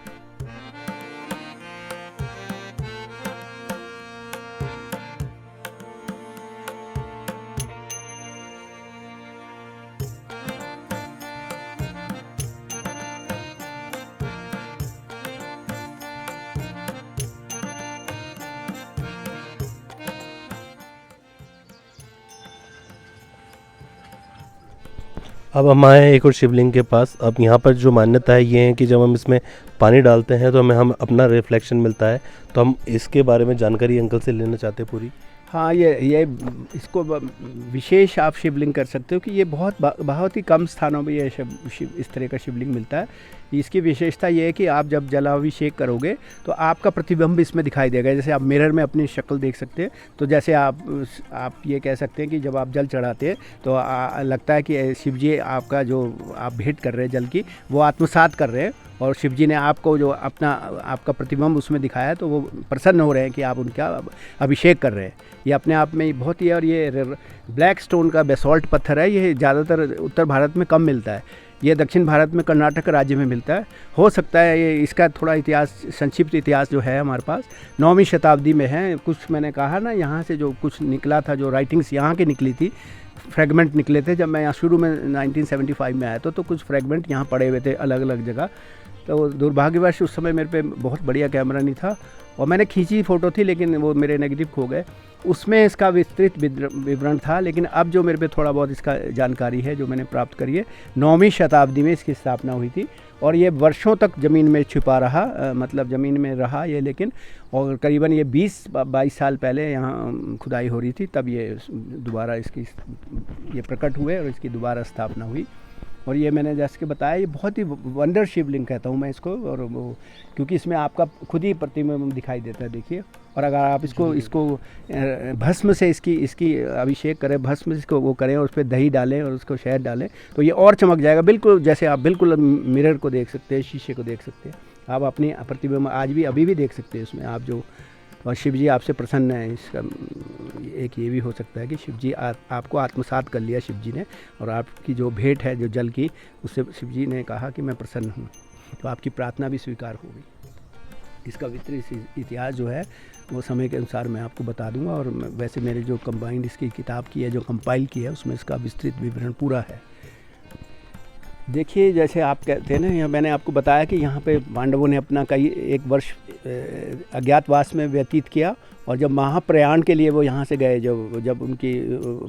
अब हम आए हैं एक और शिवलिंग के पास। अब यहाँ पर जो मान्यता है ये है कि जब हम इसमें पानी डालते हैं तो हमें अपना रिफ्लेक्शन मिलता है, तो हम इसके बारे में जानकारी अंकल से लेना चाहते हैं पूरी। हाँ, ये इसको विशेष आप शिवलिंग कर सकते हो कि ये बहुत ही कम स्थानों में ये इस तरह का शिवलिंग मिलता है। इसकी विशेषता ये है कि आप जब जलाभिषेक करोगे तो आपका प्रतिबिंब इसमें दिखाई देगा। जैसे आप मिरर में अपनी शक्ल देख सकते हैं, तो जैसे आप ये कह सकते हैं कि जब आप जल चढ़ाते हैं तो लगता है कि शिव जी आपका जो आप भेंट कर रहे हैं जल की, वो आत्मसात कर रहे हैं और शिव जी ने आपको जो अपना आपका प्रतिबिंब उसमें दिखाया, तो वो प्रसन्न हो रहे हैं कि आप उनका अभिषेक कर रहे हैं। ये अपने आप में बहुत ही, और ये ब्लैक स्टोन का बेसॉल्ट पत्थर है, ये ज़्यादातर उत्तर भारत में कम मिलता है, ये दक्षिण भारत में कर्नाटक राज्य में मिलता है। हो सकता है ये, इसका थोड़ा इतिहास, संक्षिप्त इतिहास जो है हमारे पास 9वीं शताब्दी में है। कुछ मैंने कहा ना, यहाँ से जो कुछ निकला था, जो राइटिंग्स यहाँ की निकली थी, फ्रेगमेंट निकले थे। जब मैं यहाँ शुरू में 1975 में आया था, तो कुछ फ्रेगमेंट यहाँ पड़े हुए थे अलग अलग जगह। तो दुर्भाग्यवश उस समय मेरे पे बहुत बढ़िया कैमरा नहीं था, और मैंने खींची फ़ोटो थी, लेकिन वो मेरे नेगेटिव खो गए। उसमें इसका विस्तृत विवरण था, लेकिन अब जो मेरे पे थोड़ा बहुत इसका जानकारी है जो मैंने प्राप्त करी है, 9वीं शताब्दी में इसकी स्थापना हुई थी, और ये वर्षों तक ज़मीन में छुपा रहा, मतलब ज़मीन में रहा ये, लेकिन और करीबन ये 20-22 साल पहले यहाँ खुदाई हो रही थी, तब ये दोबारा इसकी ये प्रकट हुए और इसकी दोबारा स्थापना हुई। और ये मैंने जैसे कि बताया, ये बहुत ही वंडर शिवलिंग कहता हूँ मैं इसको, और वो क्योंकि इसमें आपका खुद ही प्रतिबिंब दिखाई देता है, देखिए। और अगर आप इसको भस्म से इसकी अभिषेक करें, भस्म से इसको वो करें, और उस पर दही डालें और उसको शहद डालें, तो ये और चमक जाएगा, बिल्कुल जैसे आप बिल्कुल मिरर को देख सकते हैं, शीशे को देख सकते हैं। आप अपनी प्रतिबिंब आज भी अभी भी देख सकते हैं उसमें आप जो, और शिव जी आपसे प्रसन्न है। इसका एक ये भी हो सकता है कि शिव जी आपको आत्मसात कर लिया शिव जी ने, और आपकी जो भेंट है जो जल की, उससे शिव जी ने कहा कि मैं प्रसन्न हूँ, तो आपकी प्रार्थना भी स्वीकार हो गई। इसका विस्तृत इतिहास जो है वो समय के अनुसार मैं आपको बता दूंगा, और वैसे मेरे जो कंबाइंड इसकी किताब की है, जो कंपाइल की है, उसमें इसका विस्तृत विवरण पूरा है। देखिए, जैसे आप कहते हैं ना, मैंने आपको बताया कि यहाँ पे पांडवों ने अपना कई एक वर्ष अज्ञातवास में व्यतीत किया, और जब महाप्रयाण के लिए वो यहाँ से गए, जब उनकी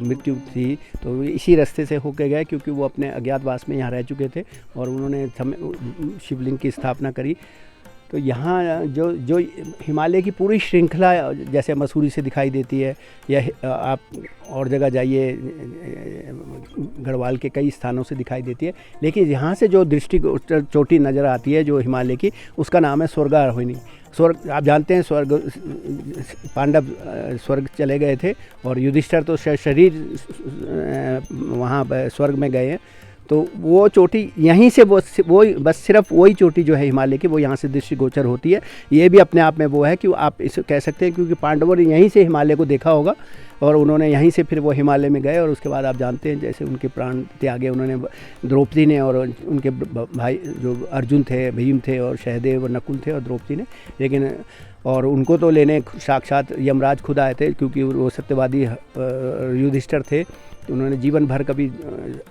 मृत्यु थी, तो इसी रास्ते से होके गए, क्योंकि वो अपने अज्ञातवास में यहाँ रह चुके थे, और उन्होंने शिवलिंग की स्थापना करी। तो यहाँ जो हिमालय की पूरी श्रृंखला जैसे मसूरी से दिखाई देती है, या आप और जगह जाइए, गढ़वाल के कई स्थानों से दिखाई देती है, लेकिन यहाँ से जो दृष्टि चोटी नज़र आती है जो हिमालय की, उसका नाम है स्वर्गारोहिणी। स्वर्ग, आप जानते हैं, स्वर्ग, पांडव स्वर्ग चले गए थे, और युधिष्ठिर तो शरीर वहाँ स्वर्ग में गए हैं। तो वो चोटी यहीं से वो बस सिर्फ वही चोटी जो है हिमालय की, वो यहाँ से दृष्टिगोचर होती है। ये भी अपने आप में वो है कि आप इसे कह सकते हैं, क्योंकि पांडवों ने यहीं से हिमालय को देखा होगा, और उन्होंने यहीं से फिर वो हिमालय में गए, और उसके बाद आप जानते हैं जैसे उनके प्राण त्यागे उन्होंने, द्रौपदी ने, और उनके भाई जो अर्जुन थे, भीम थे, और सहदेव और नकुल थे, और द्रौपदी ने, लेकिन और उनको तो लेने साक्षात यमराज खुद आए थे, क्योंकि वो सत्यवादी युधिष्ठिर थे। तो उन्होंने जीवन भर कभी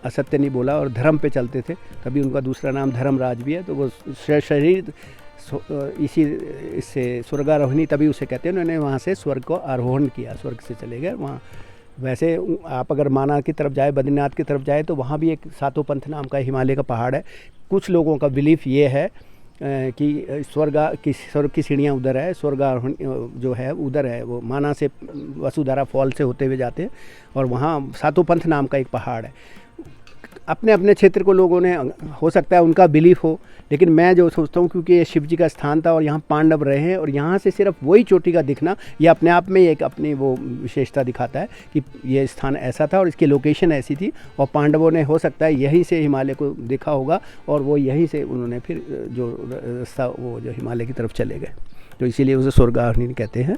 असत्य नहीं बोला और धर्म पे चलते थे, तभी उनका दूसरा नाम धर्मराज भी है। तो वो शरीर इसी इससे स्वर्गारोहिणी तभी उसे कहते हैं। उन्होंने वहाँ से स्वर्ग को आरोहण किया, स्वर्ग से चले गए वहाँ। वैसे आप अगर माना की तरफ जाए, बद्रीनाथ की तरफ जाए, तो वहाँ भी एक सातों पंथ नाम का हिमालय का पहाड़ है। कुछ लोगों का बिलीफ ये है कि स्वर्ग की सीढ़ियाँ उधर है, स्वर्गारोहण जो है उधर है, वो माना से वसुधारा फॉल से होते हुए जाते हैं, और वहाँ सातों पंथ नाम का एक पहाड़ है। अपने अपने क्षेत्र को लोगों ने, हो सकता है उनका बिलीफ हो, लेकिन मैं जो सोचता हूँ, क्योंकि ये शिव जी का स्थान था और यहाँ पांडव रहे हैं, और यहाँ से सिर्फ वही चोटी का दिखना, ये अपने आप में एक अपनी वो विशेषता दिखाता है कि ये स्थान ऐसा था और इसकी लोकेशन ऐसी थी, और पांडवों ने हो सकता है यहीं से हिमालय को देखा होगा, और वो यहीं से उन्होंने फिर जो रास्ता वो जो हिमालय की तरफ चले गए, तो इसीलिए उसे स्वर्गारोहणी कहते हैं।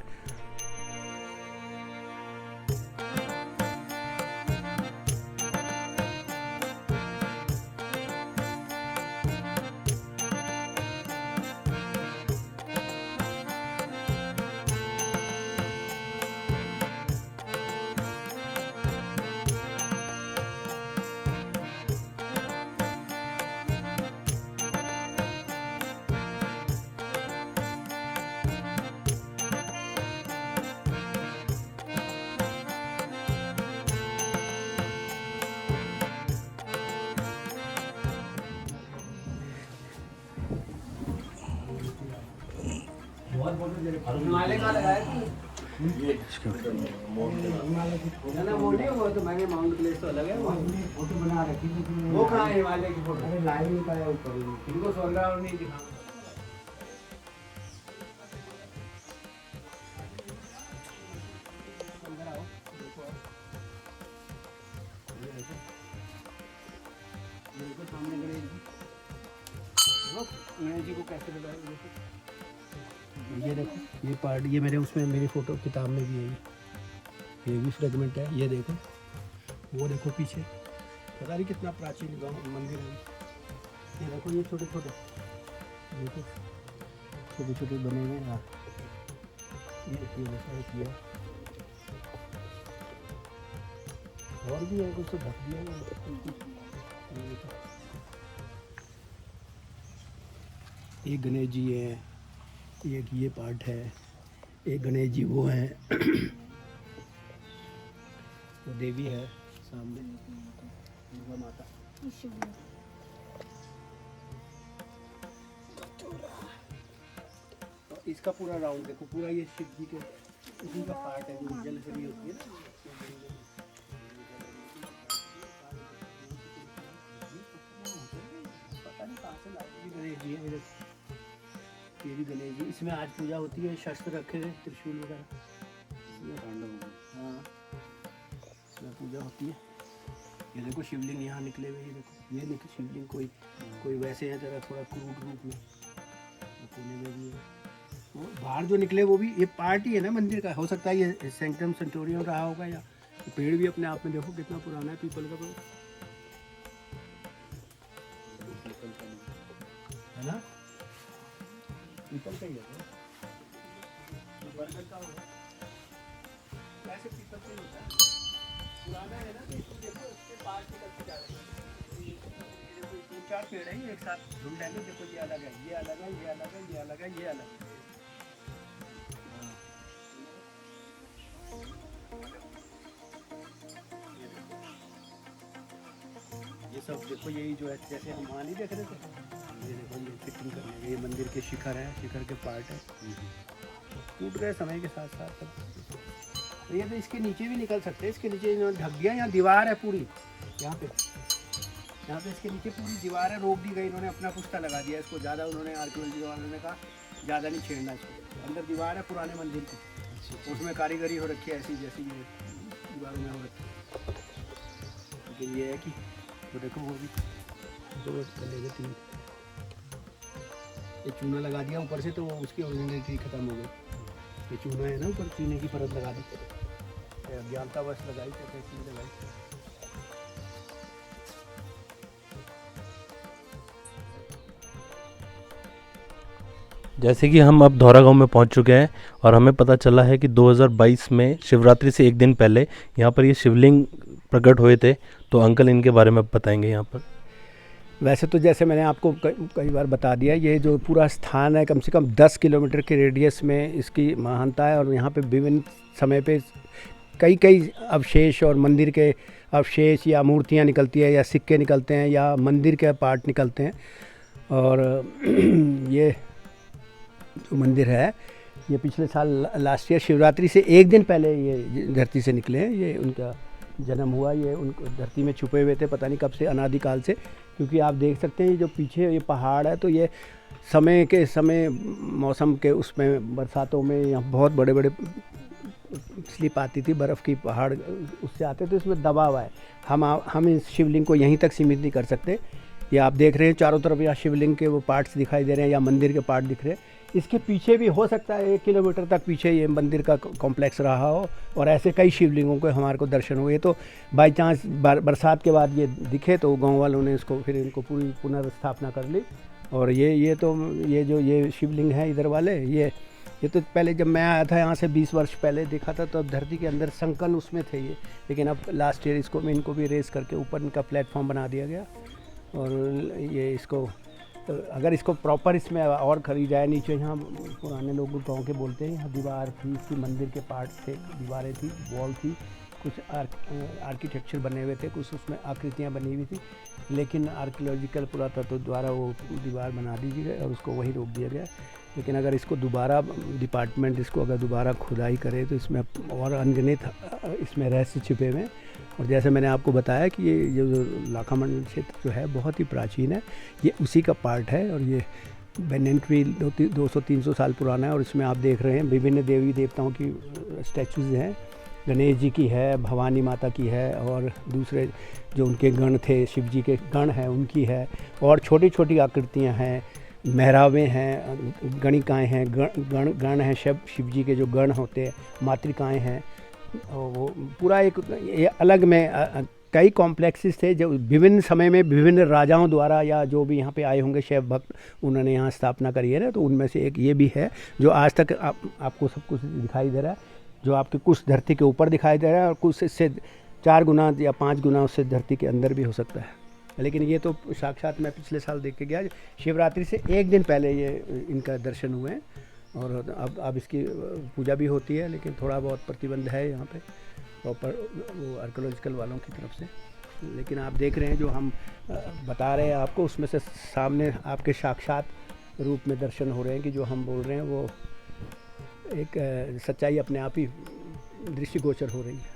हिमालय का लगाया ना, वो नहीं, वो तो मैंने माउंट प्लेस तो अलग है, फोटो बना रखी थी। वो कहाँ है हिमालय की फोटो? अरे लाइन का है ऊपर, इनको स्वर्गारोहणी दिखा। सामने गणेश जी को कैसे बनाया ये देखो, ये पार्ट, ये मेरे उसमें मेरी फ़ोटो किताब में भी है, ये भी फ्रेगमेंट है। ये देखो, वो देखो पीछे, पता नहीं कितना प्राचीन गाँव मंदिर है। ये देखो, ये छोटे छोटे देखो, छोटे छोटे बने हुए हैं। ये किया और भी है कुछ, तो ढक दिया है। ये गणेश जी है, एक ये पार्ट है, एक गणेश जी वो है। वो देवी है सामने, दुर्गा माता। और इसका पूरा राउंड देखो, पूरा ये शिव जी के उसी का पार्ट है, जो जल से होती है ना। पता नहीं कहाँ से लाए गणेश जी है मेरे, ये भी गणेश जी। इसमें आज पूजा होती है, शस्त्र रखे गए, त्रिशूल वगैरह। हाँ, इसमें पूजा होती है। ये देखो शिवलिंग यहाँ निकले हुए, ये देखो, ये देखो शिवलिंग, कोई वैसे है जरा थोड़ा क्रूड रूप में, कोने में भी है। वो बाहर जो निकले वो भी ये पार्ट ही है ना मंदिर का। हो सकता है ये सेंक्टम सेंटोरियम रहा होगा, या पेड़ भी अपने आप में देखो कितना पुराना है, पीपल का पेड़ है ना, पीपल का ही है, बरगद का होगा, ऐसे पीपल का ही होता है, पुराना है ना। तो इसको देखो, इसके पास निकलते जा रहे हैं, तीन चार पेड़ है एक साथ झुंड है। देखो, ये अलग है, ये अलग है, ये अलग है, ये अलग है, ये अलग है। ये सब देखो, यही जो है, जैसे हम वहाँ नहीं देख रहे थे, ये देखो, ये फिटिंग करने के, ये मंदिर के शिखर है, शिखर के पार्ट है, टूट गए समय के साथ साथ सब। तो ये तो इसके नीचे भी निकल सकते हैं, इसके नीचे इन्होंने ढक दिया। यहाँ दीवार है पूरी, यहाँ पे इसके नीचे पूरी दीवार है, रोक दी गई, इन्होंने अपना पुश्ता लगा दिया इसको। ज़्यादा उन्होंने आर्कियोलॉजी वालों ने कहा ज़्यादा नहीं छेड़ना इसको। अंदर दीवार है पुराने मंदिर की, उसमें कारीगरी हो रखी है ऐसी जैसी ये दीवारों में हो रखी है। लेकिन ये है कि तो देखो, वो भी दो चलेगा, तीन ये चूना लगा दिया ऊपर से, तो उसकी ओरिजिनलिटी खत्म हो गई। ये चूना है ना, ऊपर चूने की परत लगा दी, अज्ञानता बस लगाई, तो कैसी लगाई। जैसे कि हम अब धौरा गांव में पहुंच चुके हैं और हमें पता चला है कि 2022 में शिवरात्रि से एक दिन पहले यहाँ पर ये शिवलिंग प्रकट हुए थे। तो अंकल इनके बारे में बताएंगे यहाँ पर। वैसे तो जैसे मैंने आपको कई बार बता दिया, ये जो पूरा स्थान है कम से कम 10 किलोमीटर के रेडियस में इसकी महानता है। और यहाँ पे विभिन्न समय पे कई अवशेष और मंदिर के अवशेष या मूर्तियाँ निकलती है, या सिक्के निकलते हैं, या मंदिर के पार्ट निकलते हैं। और ये जो मंदिर है, ये पिछले साल लास्ट ईयर शिवरात्रि से एक दिन पहले ये धरती से निकले हैं। ये उनका जन्म हुआ, ये उनको धरती में छुपे हुए थे पता नहीं कब से, अनादिकाल से। क्योंकि आप देख सकते हैं ये जो पीछे ये पहाड़ है, तो ये समय मौसम के उसमें बरसातों में यहाँ बहुत बड़े बड़े स्लिप आती थी, बर्फ़ की पहाड़ उससे आते, तो इसमें दबाव है। हम इस शिवलिंग को यहीं तक सीमित नहीं कर सकते। ये आप देख रहे हैं चारों तरफ यहाँ शिवलिंग के वो पार्ट्स दिखाई दे रहे हैं, या मंदिर के पार्ट दिख रहे हैं। इसके पीछे भी हो सकता है 1 किलोमीटर तक पीछे ये मंदिर का कॉम्प्लेक्स रहा हो, और ऐसे कई शिवलिंगों के हमारे को दर्शन हुए। तो बाई चांस बरसात के बाद ये दिखे, तो गांव वालों ने इसको फिर इनको पूरी पुनर्स्थापना कर ली। और ये शिवलिंग है इधर वाले, ये तो पहले जब मैं आया था यहाँ से 20 वर्ष पहले देखा था, तो धरती के अंदर संकन उसमें थे ये। लेकिन अब लास्ट ईयर इनको भी रेस करके ऊपर इनका प्लेटफॉर्म बना दिया गया। और ये इसको अगर इसको प्रॉपर इसमें और खरी जाए नीचे, यहाँ पुराने लोग गांव के बोलते हैं, यहाँ दीवार थी, इसकी मंदिर के पार्ट थे, दीवारें थी, वॉल थी, कुछ आर्किटेक्चर बने हुए थे, कुछ उसमें आकृतियाँ बनी हुई थी। लेकिन आर्कियोलॉजिकल पुरातत्व द्वारा वो दीवार बना दी गई और उसको वहीं रोक दिया गया। लेकिन अगर इसको दोबारा डिपार्टमेंट इसको अगर दोबारा खुदाई करे, तो इसमें और अनगिनत इसमें रहस्य छिपे हुए हैं। और जैसे मैंने आपको बताया कि ये जो लाखा मंडल क्षेत्र जो है बहुत ही प्राचीन है, ये उसी का पार्ट है। और ये बेनियन ट्री 200-300 साल पुराना है। और इसमें आप देख रहे हैं विभिन्न देवी देवताओं की स्टैचूज़ हैं, गणेश जी की है, भवानी माता की है, और दूसरे जो उनके गण थे, शिव जी के गण हैं उनकी है, और छोटी छोटी आकृतियाँ हैं, मेहराबें हैं, गणिकाएँ हैं, गण हैं, शिव जी के जो गण होते हैं, मातृकाएँ हैं, और वो पूरा एक ये अलग में कई कॉम्प्लेक्सेस थे जो विभिन्न समय में विभिन्न राजाओं द्वारा या जो भी यहाँ पे आए होंगे शैव भक्त, उन्होंने यहाँ स्थापना करी है ना। तो उनमें से एक ये भी है जो आज तक आपको सब कुछ दिखाई दे रहा है, जो आपके कुछ धरती के ऊपर दिखाई दे रहा है और कुछ इससे 4 गुना या 5 गुना उससे धरती के अंदर भी हो सकता है। लेकिन ये तो साक्षात मैं पिछले साल देख के गया, शिवरात्रि से एक दिन पहले ये इनका दर्शन हुए हैं। और अब इसकी पूजा भी होती है, लेकिन थोड़ा बहुत प्रतिबंध है यहाँ पे प्रॉपर वो आर्कोलॉजिकल वालों की तरफ से। लेकिन आप देख रहे हैं जो हम बता रहे हैं आपको, उसमें से सामने आपके साक्षात रूप में दर्शन हो रहे हैं कि जो हम बोल रहे हैं वो एक सच्चाई अपने आप ही दृष्टिगोचर हो रही है।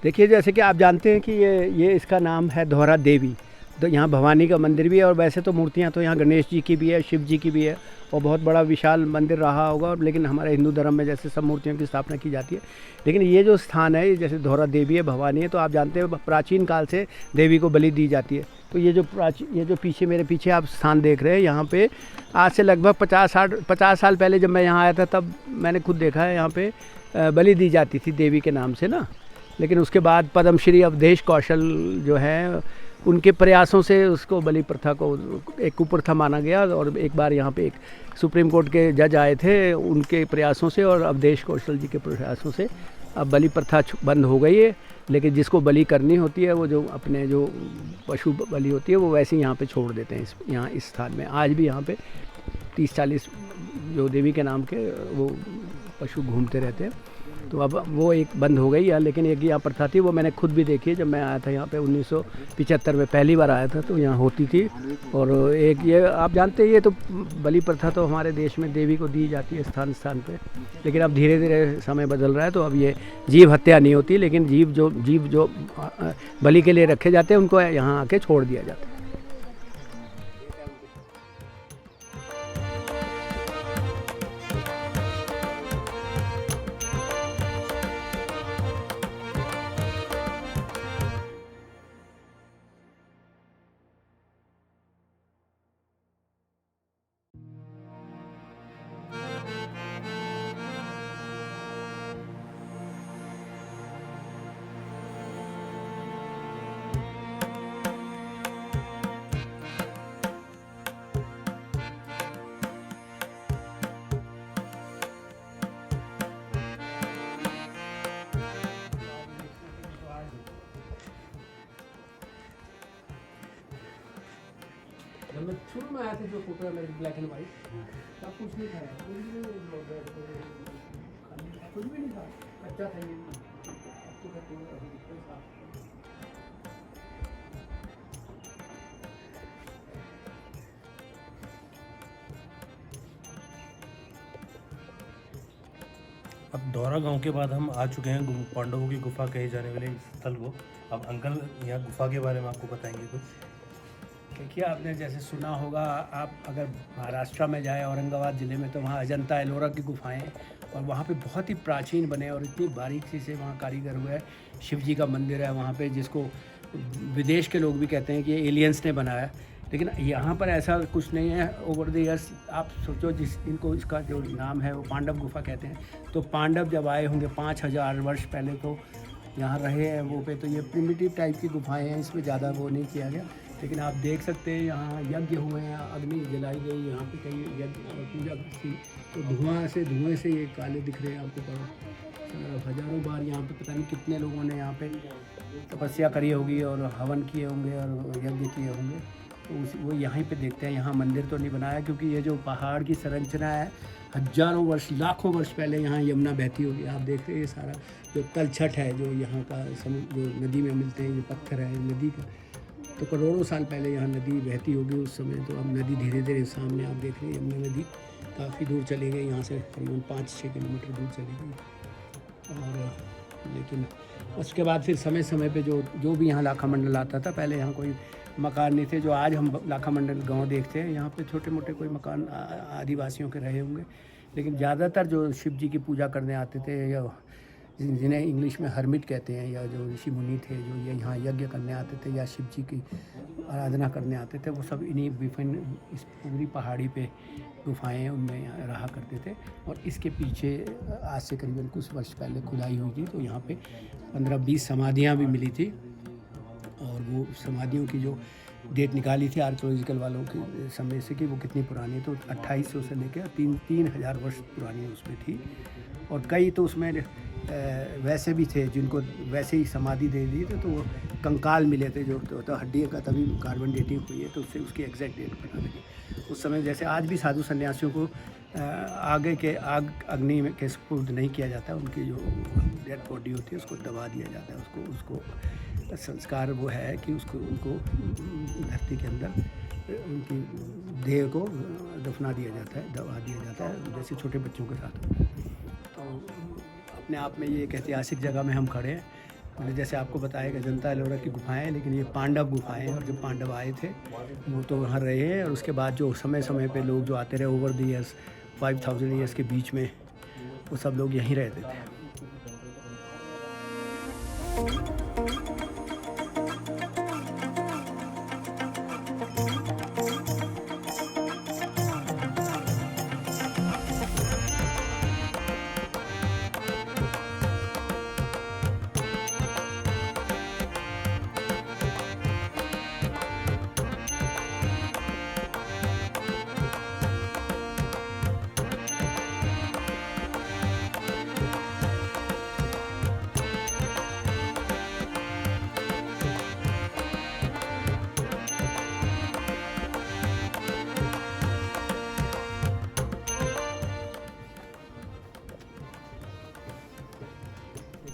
देखिए, जैसे कि आप जानते हैं कि ये इसका नाम है धौरा देवी। तो यहाँ भवानी का मंदिर भी है, और वैसे तो मूर्तियाँ तो यहाँ गणेश जी की भी है, शिव जी की भी है, और बहुत बड़ा विशाल मंदिर रहा होगा। लेकिन हमारे हिंदू धर्म में जैसे सब मूर्तियों की स्थापना की जाती है, लेकिन ये जो स्थान है जैसे धौरा देवी है, भवानी है, तो आप जानते हैं प्राचीन काल से देवी को बलि दी जाती है। तो ये जो पीछे मेरे पीछे आप स्थान देख रहे हैं, यहाँ पे आज से लगभग 50 साल पहले जब मैं यहाँ आया था, तब मैंने खुद देखा है यहाँ पे बलि दी जाती थी देवी के नाम से ना। लेकिन उसके बाद पद्मश्री अवधेश कौशल जो है, उनके प्रयासों से उसको बलि प्रथा को एक कुप्रथा माना गया। और एक बार यहाँ पे एक सुप्रीम कोर्ट के जज आए थे, उनके प्रयासों से और अवधेश कौशल जी के प्रयासों से अब बलि प्रथा बंद हो गई है। लेकिन जिसको बलि करनी होती है, वो जो अपने जो पशु बलि होती है, वो वैसे ही यहाँ पे छोड़ देते हैं यहाँ इस स्थान में। आज भी यहाँ पे 30-40 जो देवी के नाम के वो पशु घूमते रहते हैं। तो अब वो एक बंद हो गई है, लेकिन एक यहाँ प्रथा थी, वो मैंने खुद भी देखी है। जब मैं आया था यहाँ पे 1975 में पहली बार आया था, तो यहाँ होती थी। और एक ये आप जानते हैं, ये तो बलि प्रथा तो हमारे देश में देवी को दी जाती है स्थान स्थान पे। लेकिन अब धीरे धीरे समय बदल रहा है, तो अब ये जीव हत्या नहीं होती, लेकिन जीव जो बलि के लिए रखे जाते हैं, उनको यहाँ आके छोड़ दिया जाता है। जब मैं शुरू में आया था, जो फोटो है मेरे ब्लैक एंड वाइट, तब कुछ नहीं था, कुछ भी नहीं था, कच्चा था ये। अब धौरा गांव के बाद हम आ चुके हैं पांडवों की गुफा कहे जाने वाले स्थल को। अब अंकल यहाँ गुफा के बारे में आपको बताएंगे कुछ। देखिए, आपने जैसे सुना होगा, आप अगर महाराष्ट्र में जाए औरंगाबाद ज़िले में, तो वहाँ अजंता एलोरा की गुफाएं, और वहाँ पे बहुत ही प्राचीन बने और इतनी बारीकी से वहाँ कारीगर हुआ है। शिव जी का मंदिर है वहाँ पे, जिसको विदेश के लोग भी कहते हैं कि ये एलियंस ने बनाया। लेकिन यहाँ पर ऐसा कुछ नहीं है। ओवर द ईयर्स आप सोचो, इनको इसका जो नाम है वो पांडव गुफा कहते हैं। तो पांडव जब आए होंगे 5000 वर्ष पहले, तो यहाँ रहे हैं वो पे। तो ये प्रिमिटिव टाइप की गुफाएँ हैं, इसमें ज़्यादा वो नहीं किया गया। लेकिन आप देख सकते हैं यहाँ यज्ञ हुए हैं, अग्नि जलाई गई, यहाँ पे कई यज्ञ और पूजा थी। तो धुएं से ये काले दिख रहे हैं आपको। हज़ारों बार यहाँ पे पता नहीं कितने लोगों ने यहाँ पे तपस्या करी होगी और हवन किए होंगे और यज्ञ किए होंगे। तो वो यहीं पे देखते हैं। यहाँ मंदिर तो नहीं बनाया, क्योंकि ये जो पहाड़ की संरचना है, हजारों वर्ष लाखों वर्ष पहले यहाँ यमुना बहती होगी। आप देख रहे हैं ये सारा जो तलछट है, जो यहाँ का समुद्र जो नदी में मिलते हैं, ये पत्थर है नदी का, तो करोड़ों साल पहले यहाँ नदी बहती होगी उस समय। तो अब नदी धीरे धीरे सामने आप देख रहे हैं, यमुना नदी काफ़ी दूर चली गई, यहाँ से करीबन 5-6 किलोमीटर दूर चली गई। और लेकिन उसके बाद फिर समय समय पे जो भी यहाँ लाखा मंडल आता था, पहले यहाँ कोई मकान नहीं थे। जो आज हम लाखा मंडल गांव देखते हैं, यहाँ पे छोटे मोटे कोई मकान आदिवासियों के रहे होंगे। लेकिन ज़्यादातर जो शिव जी की पूजा करने आते थे या जिन्हें इंग्लिश में हर्मिट कहते हैं, या जो ऋषि मुनि थे जो ये यहाँ यज्ञ करने आते थे या शिव जी की आराधना करने आते थे, वो सब इन्हीं विभिन्न इस पूरी पहाड़ी पे गुफाएं उनमें रहा करते थे। और इसके पीछे आज से करीबन कुछ वर्ष पहले खुदाई हुई थी, तो यहाँ पे 15-20 समाधियाँ भी मिली थी। और वो समाधियों की जो डेट निकाली थी आर्कियोलॉजिकल वालों के समय से कि वो कितनी पुरानी, तो 2800 से लेकर 3000 वर्ष पुरानी उसमें थी। और कई तो उसमें वैसे भी थे जिनको वैसे ही समाधि दे दी थी, तो वो कंकाल मिले थे जो तो हड्डी का, तभी कार्बन डेटिंग हुई है, तो उससे उसकी एग्जैक्ट डेट पता लगी। उस समय जैसे आज भी साधु सन्यासियों को आगे के अग्नि में के सुपुर्द नहीं किया जाता, उनकी जो डेड बॉडी होती है उसको दबा दिया जाता है, उसको संस्कार वो है कि उनको धरती के अंदर उनकी देह को दफना दिया जाता है, दबा दिया जाता है, जैसे छोटे बच्चों के साथ। तो अपने आप में ये एक ऐतिहासिक जगह में हम खड़े हैं। मैंने जैसे आपको बताया कि अजंता एलोरा की गुफाएं हैं, लेकिन ये पांडव गुफाएं हैं, और जब पांडव आए थे वो तो वहाँ रहे हैं, और उसके बाद जो समय समय पे लोग जो आते रहे ओवर द ईयर्स 5000 ईयर्स के बीच में, वो सब लोग यहीं रहते थे।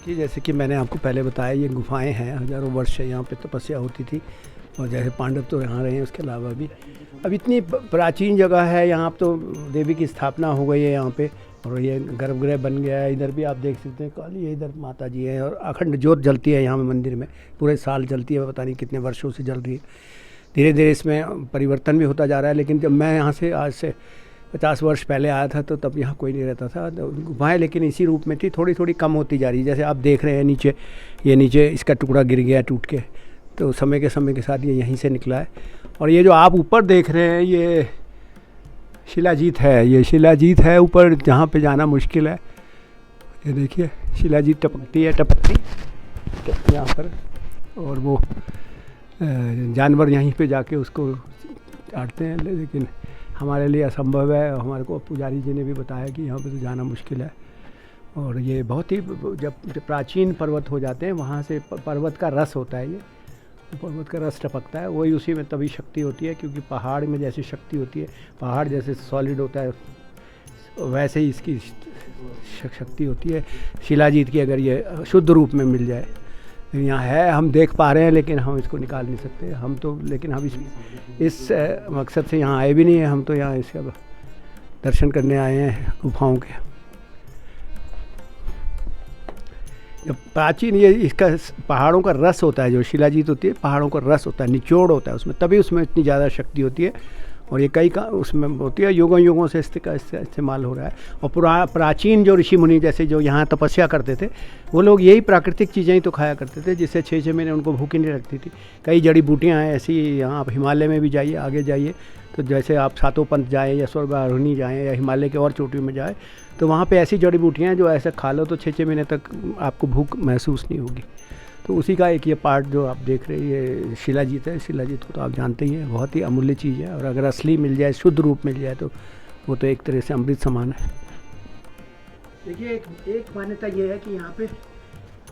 कि जैसे कि मैंने आपको पहले बताया, ये गुफाएं हैं, हज़ारों वर्ष से यहाँ पे तपस्या होती थी, और जैसे पांडव तो यहाँ रहे हैं, उसके अलावा भी अब इतनी प्राचीन जगह है यहाँ तो देवी की स्थापना हो गई है यहाँ पे, और ये गर्भगृह बन गया है। इधर भी आप देख सकते हैं काली है, इधर माता जी है, और अखंड ज्योत जलती है यहाँ में मंदिर में, पूरे साल जलती है, पता नहीं कितने वर्षों से जल रही है। धीरे धीरे इसमें परिवर्तन भी होता जा रहा है, लेकिन जब मैं यहाँ से आज से 50 वर्ष पहले आया था तो तब यहाँ कोई नहीं रहता था। गुफाएं लेकिन इसी रूप में थी, थोड़ी थोड़ी कम होती जा रही है। जैसे आप देख रहे हैं नीचे, ये नीचे इसका टुकड़ा गिर गया टूट के, तो समय के साथ ये यहीं से निकला है। और ये जो आप ऊपर देख रहे हैं ये शिलाजीत है, ये शिलाजीत है ऊपर, जहाँ पे जाना मुश्किल है। ये देखिए शिलाजीत टपकती है यहाँ पर, और वो जानवर यहीं पे जाके उसको काटते हैं, लेकिन हमारे लिए असंभव है। हमारे को पुजारी जी ने भी बताया कि यहाँ पे तो जाना मुश्किल है। और ये बहुत ही जब प्राचीन पर्वत हो जाते हैं, वहाँ से पर्वत का रस होता है, ये पर्वत का रस टपकता है, वही उसी में तभी शक्ति होती है, क्योंकि पहाड़ में जैसी शक्ति होती है, पहाड़ जैसे सॉलिड होता है वैसे ही इसकी शक्ति होती है शिलाजीत की, अगर ये शुद्ध रूप में मिल जाए। यहाँ है, हम देख पा रहे हैं, लेकिन हम इसको निकाल नहीं सकते हम तो। लेकिन हम इस मकसद से यहाँ आए भी नहीं हैं, हम तो यहाँ इसका दर्शन करने आए हैं गुफाओं के। जब प्राचीन ये इसका पहाड़ों का रस होता है, जो शिलाजीत होती है पहाड़ों का रस होता है, निचोड़ होता है उसमें, तभी उसमें इतनी ज़्यादा शक्ति होती है। और ये कई का उसमें होती है, युगों युगों से इसका इस्तेमाल हो रहा है। और प्राचीन जो ऋषि मुनि जैसे जो यहाँ तपस्या करते थे, वो लोग यही प्राकृतिक चीज़ें ही तो खाया करते थे, जिससे 6-6 महीने उनको भूख ही नहीं लगती थी। कई जड़ी बूटियाँ हैं ऐसी, यहाँ आप हिमालय में भी जाइए, आगे जाइए तो जैसे आप सातों पंथ जाएँ या स्वर्गारोहणी जाएँ या हिमालय के और चोटियों में जाए, तो वहाँ पर ऐसी जड़ी बूटियाँ हैं जो ऐसे खा लो तो 6-6 महीने तक आपको भूख महसूस नहीं होगी। तो उसी का एक ये पार्ट जो आप देख रहे हैं, ये शिलाजीत है। शिलाजीत को तो आप जानते ही हैं, बहुत ही अमूल्य चीज़ है, और अगर असली मिल जाए, शुद्ध रूप मिल जाए, तो वो तो एक तरह से अमृत समान है। देखिए एक मान्यता ये है कि यहाँ पे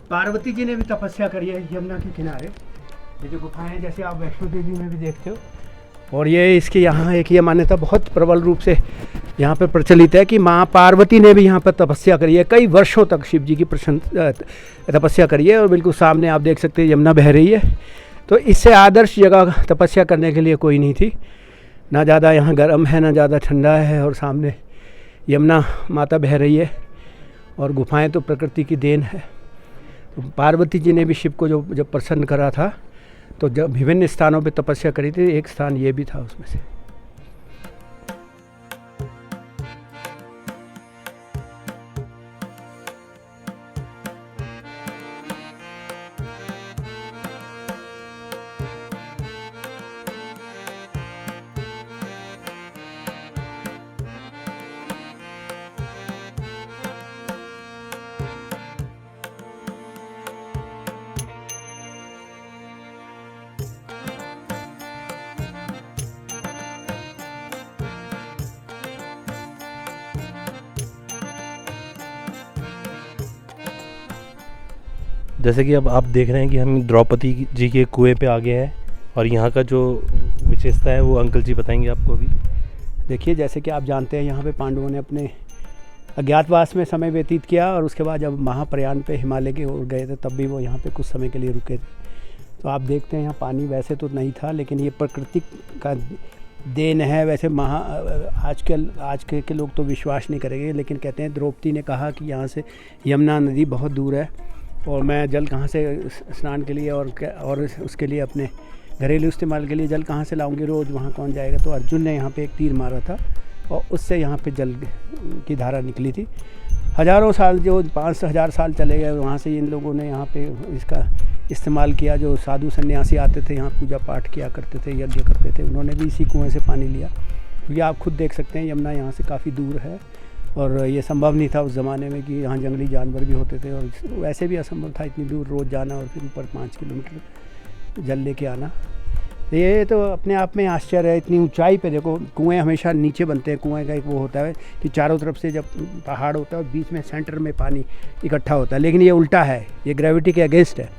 पार्वती जी ने भी तपस्या करी है यमुना के किनारे। ये जो गुफाएं हैं, जैसे आप वैष्णो देवी में भी देखते हो, और ये इसके यहाँ एक ये मान्यता बहुत प्रबल रूप से यहाँ पे प्रचलित है कि माँ पार्वती ने भी यहाँ पर तपस्या करी है, कई वर्षों तक शिव जी की तपस्या करी है। और बिल्कुल सामने आप देख सकते हैं यमुना बह रही है। तो इससे आदर्श जगह तपस्या करने के लिए कोई नहीं थी, ना ज़्यादा यहाँ गर्म है ना ज़्यादा ठंडा है, और सामने यमुना माता बह रही है, और गुफाएँ तो प्रकृति की देन है। तो पार्वती जी ने भी शिव को जब प्रसन्न करा था, तो जब विभिन्न स्थानों पे तपस्या करी थी, एक स्थान ये भी था उसमें से। जैसे कि अब आप देख रहे हैं कि हम द्रौपदी जी के कुएं पे आ गए हैं और यहाँ का जो विशेषता है वो अंकल जी बताएंगे आपको अभी। देखिए, जैसे कि आप जानते हैं, यहाँ पे पांडवों ने अपने अज्ञातवास में समय व्यतीत किया और उसके बाद जब महाप्रयाण पे हिमालय की ओर गए थे तब भी वो यहाँ पे कुछ समय के लिए रुके थे। तो आप देखते हैं यहाँ पानी वैसे तो नहीं था, लेकिन ये प्रकृति का देन है। वैसे आज के लोग तो विश्वास नहीं करेंगे, लेकिन कहते हैं द्रौपदी ने कहा कि यहाँ से यमुना नदी बहुत दूर है और मैं जल कहाँ से स्नान के लिए और उसके लिए अपने घरेलू इस्तेमाल के लिए जल कहाँ से लाऊंगी, रोज़ वहाँ कौन जाएगा। तो अर्जुन ने यहाँ पे एक तीर मारा था और उससे यहाँ पे जल की धारा निकली थी। हज़ारों साल, जो 5,000 साल चले गए, वहाँ से इन लोगों ने यहाँ पे इसका इस्तेमाल किया। जो साधु सन्यासी आते थे यहाँ पूजा पाठ किया करते थे, यज्ञ करते थे, उन्होंने भी इसी कुएँ से पानी लिया। ये आप खुद देख सकते हैं, यमुना यहाँ से काफ़ी दूर है और ये संभव नहीं था उस ज़माने में कि यहाँ जंगली जानवर भी होते थे और वैसे भी असंभव था इतनी दूर रोज़ जाना और फिर ऊपर 5 किलोमीटर जल लेके आना। ये तो अपने आप में आश्चर्य है। इतनी ऊंचाई पे देखो, कुएं हमेशा नीचे बनते हैं। कुएं का एक वो होता है कि चारों तरफ से जब पहाड़ होता है और बीच में सेंटर में पानी इकट्ठा होता है, लेकिन ये उल्टा है, ये ग्रेविटी के अगेंस्ट है।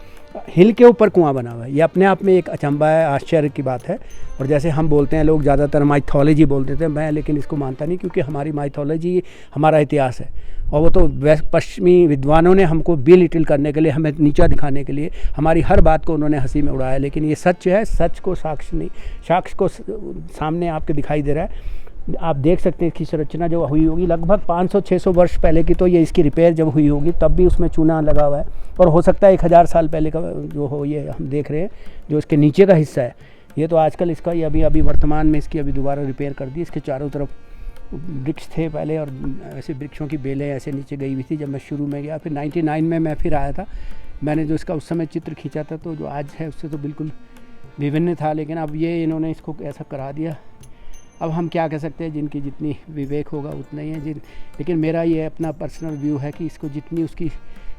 हिल के ऊपर कुआं बना हुआ है। ये अपने आप में एक अचंभा है, आश्चर्य की बात है। और जैसे हम बोलते हैं, लोग ज़्यादातर माइथोलॉजी बोलते थे, मैं लेकिन इसको मानता नहीं, क्योंकि हमारी माइथोलॉजी हमारा इतिहास है और वो तो पश्चिमी विद्वानों ने हमको बेलिटिल करने के लिए, हमें नीचा दिखाने के लिए हमारी हर बात को उन्होंने हंसी में उड़ाया। लेकिन ये सच है, सच को साक्ष्य को सामने आपके दिखाई दे रहा है। आप देख सकते हैं इसकी संरचना जो हुई होगी लगभग 500-600 वर्ष पहले की। तो ये इसकी रिपेयर जब हुई होगी तब भी उसमें चूना लगा हुआ है और हो सकता है 1000 साल पहले का जो हो, ये हम देख रहे हैं जो इसके नीचे का हिस्सा है। ये तो आजकल इसका ये अभी वर्तमान में इसकी अभी दोबारा रिपेयर कर दी। इसके चारों तरफ वृक्ष थे पहले और ऐसे वृक्षों की बेलें ऐसे नीचे गई हुई थी जब मैं शुरू में गया। फिर 99 में मैं फिर आया था, मैंने जो इसका उस समय चित्र खींचा था तो जो आज है उससे तो बिल्कुल विभिन्न था। लेकिन अब ये इन्होंने इसको ऐसा करा दिया। अब हम क्या कह सकते हैं, जिनकी जितनी विवेक होगा उतना ही है। लेकिन मेरा ये अपना पर्सनल व्यू है कि इसको जितनी उसकी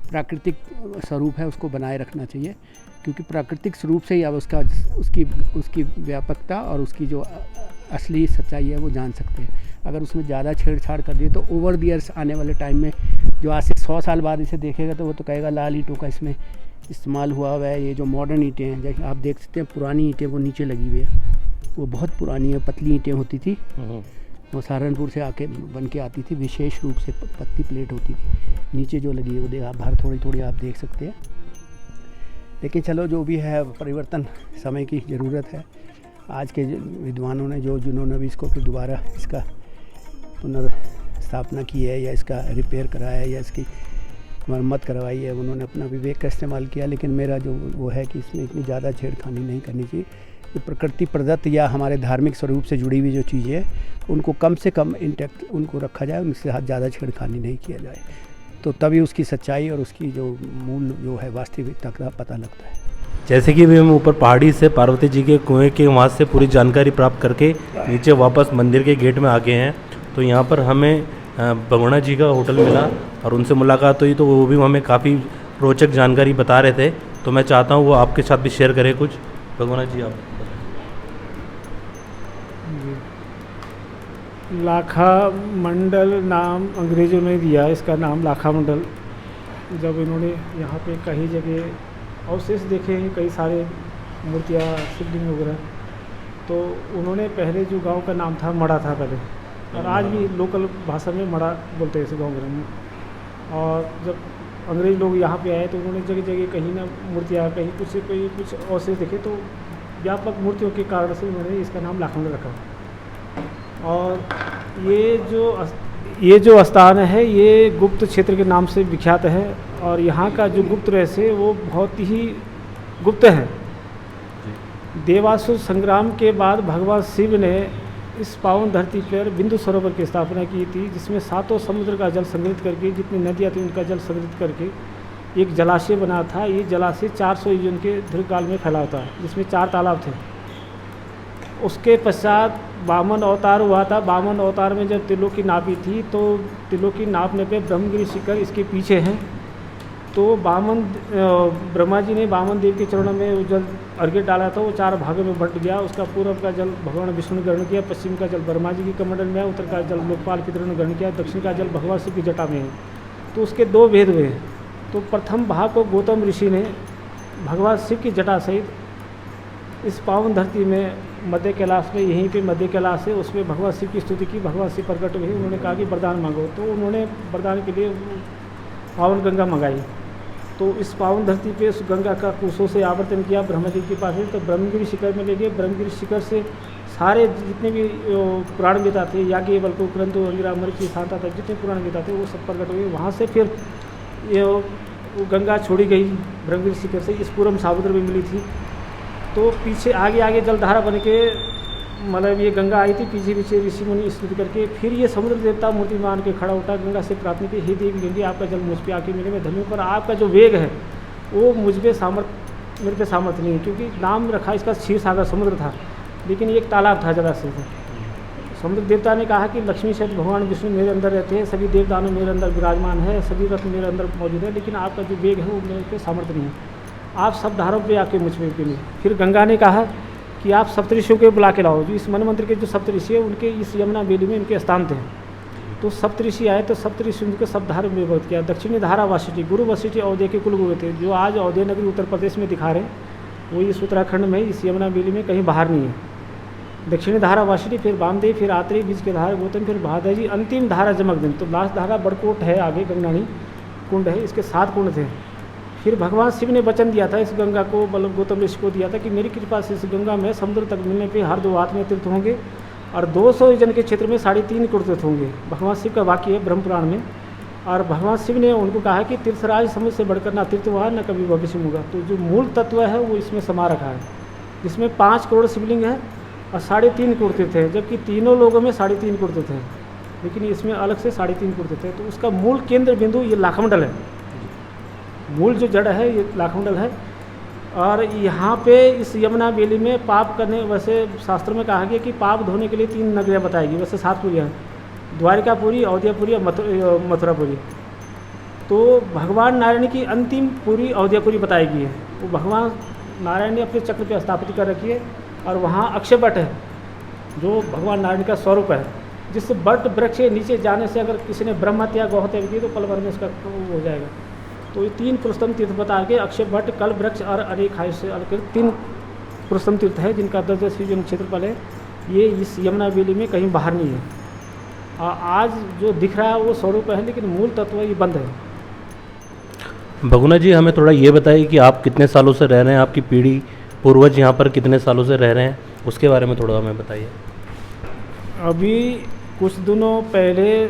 प्राकृतिक स्वरूप है उसको बनाए रखना चाहिए, क्योंकि प्राकृतिक स्वरूप से ही अब उसकी व्यापकता और उसकी जो असली सच्चाई है वो जान सकते हैं। अगर उसमें ज़्यादा छेड़छाड़ कर दिए तो ओवर द ईयर्स आने वाले टाइम में जो आज से 100 साल बाद इसे देखेगा तो वो तो कहेगा लाल ईंटों का इसमें इस्तेमाल हुआ हुआ है। ये जो मॉडर्न ईंटें हैं, जैसे आप देख सकते हैं पुरानी ईंटें वो नीचे लगी हुई है, वो बहुत पुरानी है, पतली ईंटें होती थी, वो सहारनपुर से आके बन के आती थी, विशेष रूप से पत्ती प्लेट होती थी। नीचे जो लगी है वो आप बाहर थोड़ी आप देख सकते हैं। लेकिन चलो, जो भी है परिवर्तन समय की ज़रूरत है। आज के विद्वानों ने जिन्होंने भी इसको फिर दोबारा इसका पुनर्स्थापना की है या इसका रिपेयर कराया है या इसकी मरम्मत करवाई है, उन्होंने अपना विवेक का इस्तेमाल किया। लेकिन मेरा जो वो है कि इसमें इतनी ज़्यादा छेड़खानी नहीं करनी चाहिए। तो प्रकृति प्रदत्त या हमारे धार्मिक स्वरूप से जुड़ी हुई जो चीज़ें हैं उनको कम से कम इंटैक्ट उनको रखा जाए, उनसे ज़्यादा छेड़खानी नहीं किया जाए, तो तभी उसकी सच्चाई और उसकी जो मूल जो है वास्तविकता का पता लगता है। जैसे कि भी हम ऊपर पहाड़ी से पार्वती जी के कुएं के वहाँ से पूरी जानकारी प्राप्त करके नीचे वापस मंदिर के गेट में आ गए हैं। तो यहाँ पर हमें भगोना जी का होटल मिला और उनसे मुलाकात हुई, तो वो भी हमें काफ़ी रोचक जानकारी बता रहे थे। तो मैं चाहता हूँ वो आपके साथ भी शेयर करें कुछ। भगोना जी, आप लाखा मंडल नाम अंग्रेज़ों ने दिया, इसका नाम लाखा मंडल। जब इन्होंने यहाँ पे कई जगह अवशेष देखे हैं, कई सारे मूर्तियाँ, शिवलिंग वगैरह, तो उन्होंने पहले जो गांव का नाम था मड़ा था पहले, और आज भी लोकल भाषा में मड़ा बोलते हैं इस गाँव में। और जब अंग्रेज़ लोग यहाँ पे आए तो उन्होंने जगह जगह कहीं ना मूर्तियाँ, कहीं कुछ अवशेष देखे, तो व्यापक मूर्तियों के कारण से उन्होंने इसका नाम लाखा मंडल रखा। और ये जो स्थान है ये गुप्त क्षेत्र के नाम से विख्यात है और यहाँ का जो गुप्त रहस्य वो बहुत ही गुप्त है। देवासुर संग्राम के बाद भगवान शिव ने इस पावन धरती पर बिंदु सरोवर की स्थापना की थी, जिसमें 7 समुद्र का जल संग्रहित करके, जितनी नदियाँ थी उनका जल संग्रहित करके एक जलाशय बना था। ये जलाशय 400 योजन के दीर्घकाल में फैला होता है, जिसमें 4 तालाब थे। उसके पश्चात वामन अवतार हुआ था। वामन अवतार में जब त्रिलोकी नापी थी तो त्रिलोकी नापने पे ब्रह्मगिरी शिखर इसके पीछे हैं। तो ब्रह्मा जी ने वामन देव के चरणों में जल अर्घ्य डाला था, वो 4 भागों में बंट गया। उसका पूर्व का जल भगवान विष्णु ने ग्रहण किया, पश्चिम का जल ब्रह्मा जी के कमंडल में है, उत्तर का जल लोकपाल पितरों ने ग्रहण किया, दक्षिण का जल भगवान शिव की जटा में है। तो उसके 2 भेद हुए। तो प्रथम भाग को गौतम ऋषि ने भगवान शिव की जटा सहित इस पावन धरती में मध्य कैलाश में, यहीं पे मध्य कैलाश है, उसमें भगवान शिव की स्तुति की। भगवान शिव प्रकट हुए, उन्होंने कहा कि वरदान मांगो, तो उन्होंने वरदान के लिए पावन गंगा मंगाई। तो इस पावन धरती पे उस गंगा का कुशों से आवर्तन किया ब्रह्मा जी के पास है, तो ब्रह्मगिरी शिखर में ले गए। ब्रह्मगिरी शिखर से सारे जितने भी पुराण वेता थे, याज्ञवल्क्य, क्रंदु, अंगिरा, मरीचि, शांता तक जितने पुराण वेता थे वो सब प्रकट हुए। वहाँ से फिर ये वो गंगा छोड़ी गई ब्रह्मगिरी शिखर से, इस पूरम समुद्र में मिली थी। तो पीछे आगे आगे जलधारा बन के मतलब ये गंगा आई थी, पीछे पीछे ऋषि मुनि स्तुति करके फिर ये समुद्र देवता मूर्ति मान के खड़ा उठा, गंगा से प्रार्थना की, हे देवी गंगे आपका जल मुझ पे आके मिले, मैं धन्य हूं, पर आपका जो वेग है वो मुझ पे सामर्थ्य, मेरे पे सामर्थ्य नहीं है। क्योंकि नाम रखा इसका क्षीर सागर समुद्र था, लेकिन एक तालाब था जलाशय था। समुद्र देवता ने कहा कि लक्ष्मी सहित भगवान विष्णु मेरे अंदर रहते हैं, सभी देवदानव मेरे अंदर विराजमान है, सभी रत्न मेरे अंदर मौजूद है, लेकिन आपका जो वेग है वो मेरे पे सामर्थ्य नहीं है, आप सब धारों पे आके मुझ पे मिले। फिर गंगा ने कहा कि आप सप्तऋषियों को बुला के लाओ, जो इस मन मंत्र के जो सप्तऋषि है उनके इस यमुना बेली में इनके स्थान थे। तो सप्तऋषि आए, तो सप्तऋषि उनके सब धारा में विभक्त किया। दक्षिणी धारा वाशिष्ठी, गुरु वशिष्ठी अवधि के कुलगुरु थे, जो आज अवधि नगरी उत्तर प्रदेश में दिखा रहे हैं, वो इस उत्तराखंड में इस यमुना बेली में कहीं बाहर नहीं है। दक्षिणी धारा वाशिष्ठी, फिर वामदेव, फिर आत्रेय, बीच के धारा गौतम, फिर महादजी, अंतिम धारा जमकदन। तो लास्ट धारा बड़कोट है, आगे गंगानी कुंड है, इसके 7 कुंड थे। फिर भगवान शिव ने वचन दिया था इस गंगा को, मतलब गौतम ऋषि को दिया था कि मेरी कृपा से इस गंगा में समुद्र तक मिलने पे हर 2 हाथ में तीर्थ होंगे और 200 योजन के क्षेत्र में 3.5 करोड़ तीर्थ होंगे। भगवान शिव का वाक्य है ब्रह्म पुराण में। और भगवान शिव ने उनको कहा कि तीर्थराज समुद्र से बढ़कर ना तीर्थ हुआ न कभी भविष्य में होगा। तो जो मूल तत्व है वो इसमें समा रखा है, जिसमें 5 करोड़ शिवलिंग है और 3.5 करोड़ तीर्थ है, जबकि तीनों लोगों में 3.5 करोड़ तीर्थ है, लेकिन इसमें अलग से 3.5 करोड़ तीर्थ है। तो उसका मूल केंद्र बिंदु ये लाखमंडल है, मूल जो जड़ है ये लाखमंडल है। और यहाँ पे इस यमुना बेली में पाप करने, वैसे शास्त्र में कहा गया कि पाप धोने के लिए 3 नगरियाँ बताएगी, वैसे 7 पुरियाँ, द्वारिकापुरी, अयोध्यापुरी और मथुरापुरी। तो भगवान नारायण की अंतिम पुरी अयोध्यापुरी बताई गई है, वो भगवान नारायण ने अपने चक्र पे स्थापित कर रखी है। और वहाँ अक्षय वट है जो भगवान नारायण का स्वरूप है, जिस वट वृक्ष के नीचे जाने से अगर किसी ने ब्रह्म हत्या गौ हत्या की तो पल भर में उसका हो जाएगा। तो ये 3 पुरुषोत्तम तीर्थ बता के अक्षय वट, कल वृक्ष और अनेक आयुष से अलग 3 पुरुषोत्तम तीर्थ है, जिनका 10-10 योजन क्षेत्रफल है। ये इस यमुना बेली में कहीं बाहर नहीं है। आज जो दिख रहा है वो स्वरूप है, लेकिन मूल तत्व ये बंद है। भगुना जी, हमें थोड़ा ये बताइए कि आप कितने सालों से रह रहे हैं, आपकी पीढ़ी पूर्वज यहाँ पर कितने सालों से रह रहे हैं, उसके बारे में थोड़ा हमें बताइए। अभी कुछ दिनों पहले,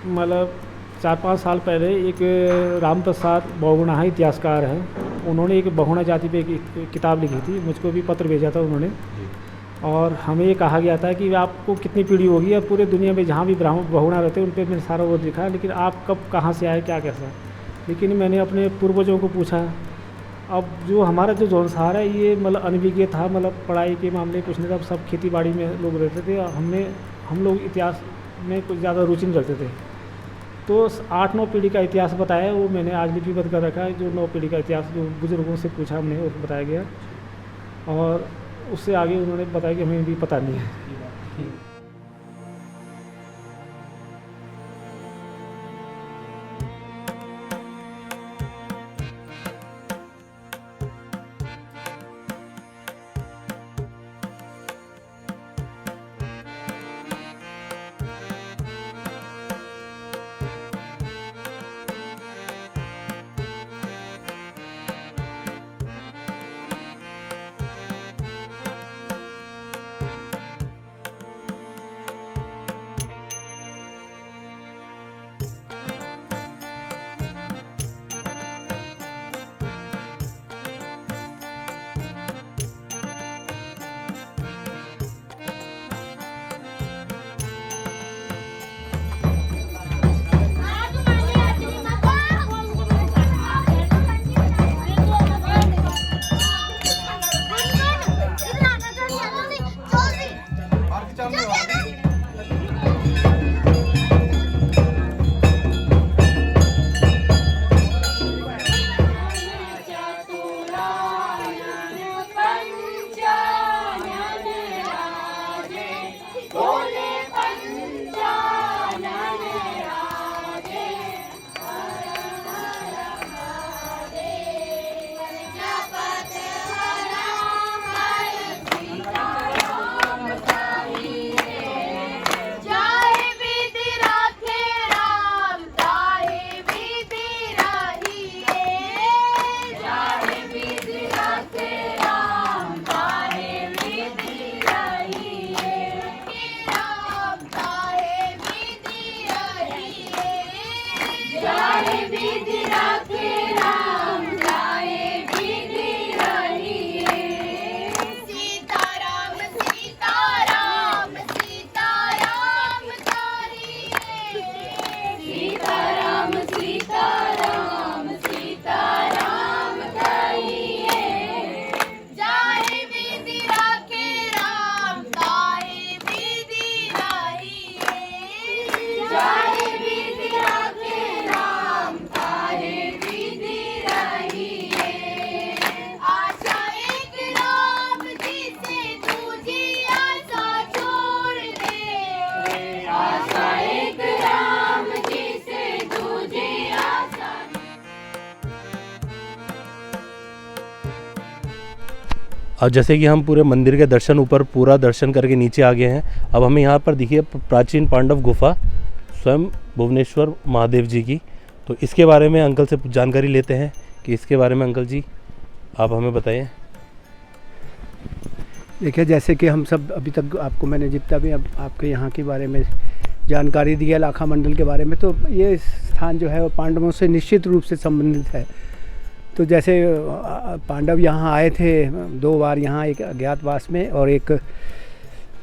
मतलब 4-5 साल पहले, एक राम प्रसाद बहुगुणा है, इतिहासकार है, उन्होंने एक बहुगुणा जाति पे एक किताब लिखी थी, मुझको भी पत्र भेजा था उन्होंने। और हमें ये कहा गया था कि आपको कितनी पीढ़ी होगी, अब पूरे दुनिया में जहाँ भी ब्राह्मण बहुगुणा रहते हैं उन पर मैंने सारा वो लिखा, लेकिन आप कब कहाँ से आए, क्या कैसा। लेकिन मैंने अपने पूर्वजों को पूछा, अब जो हमारा जो जौनसार है ये मतलब अनभिज्ञ था, मतलब पढ़ाई के मामले कुछ नहीं था, सब खेती बाड़ी में लोग रहते थे, हम लोग इतिहास में कुछ ज़्यादा रुचि नहीं रखते थे। तो 8-9 पीढ़ी का इतिहास बताया, वो मैंने आज लिपिबद्ध कर रखा है। जो 9 पीढ़ी का इतिहास जो बुज़ुर्गों से पूछा हमने, वो बताया गया, और उससे आगे उन्होंने बताया कि हमें भी पता नहीं है। अब जैसे कि हम पूरे मंदिर के दर्शन ऊपर पूरा दर्शन करके नीचे आ गए हैं, अब हमें यहाँ पर दिखिए प्राचीन पांडव गुफा स्वयं भुवनेश्वर महादेव जी की। तो इसके बारे में अंकल से जानकारी लेते हैं कि इसके बारे में अंकल जी आप हमें बताइए। देखिए, जैसे कि हम सब अभी तक आपको मैंने जितना भी अब आपके यहाँ के बारे में जानकारी दी है लाखा मंडल के बारे में, तो ये स्थान जो है वो पांडवों से निश्चित रूप से संबंधित है। तो जैसे पांडव यहाँ आए थे 2 बार यहाँ, एक अज्ञातवास में और एक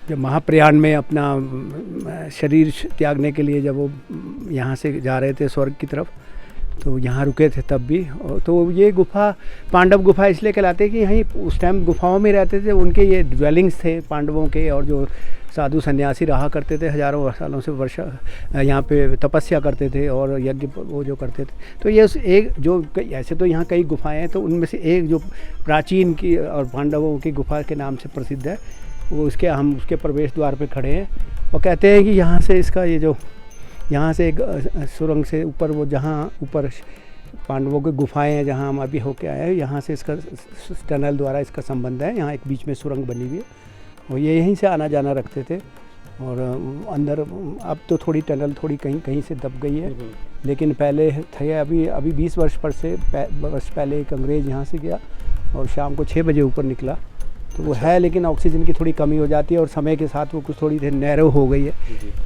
जब महाप्रयाण में अपना शरीर त्यागने के लिए जब वो यहाँ से जा रहे थे स्वर्ग की तरफ, तो यहाँ रुके थे तब भी। तो ये गुफा पांडव गुफा इसलिए कहलाते हैं कि यहीं उस टाइम गुफाओं में रहते थे, उनके ये ड्वेलिंग्स थे पांडवों के, और जो साधु सन्यासी रहा करते थे हजारों सालों से वर्षा यहाँ पे तपस्या करते थे और यज्ञ वो जो करते थे। तो ये एक जो ऐसे तो यहाँ कई गुफाएं हैं, तो उनमें से एक जो प्राचीन की और पांडवों की गुफा के नाम से प्रसिद्ध है, वो हम उसके प्रवेश द्वार पे खड़े हैं और कहते हैं कि यहाँ से इसका ये जो यहाँ से एक सुरंग से ऊपर वो जहाँ ऊपर पांडवों की गुफाएं हैं जहाँ हम अभी होके आए हैं, यहाँ से इसका टनल द्वारा इसका संबंध है। यहाँ एक बीच में सुरंग बनी हुई है और ये यहीं से आना जाना रखते थे। और अंदर अब तो थोड़ी टनल थोड़ी कहीं कहीं से दब गई है, लेकिन पहले थे अभी 20 वर्ष पहले एक अंग्रेज़ यहाँ से गया और शाम को 6 बजे ऊपर निकला। तो वो है, लेकिन ऑक्सीजन की थोड़ी कमी हो जाती है और समय के साथ वो कुछ थोड़ी देर नैरो हो गई है।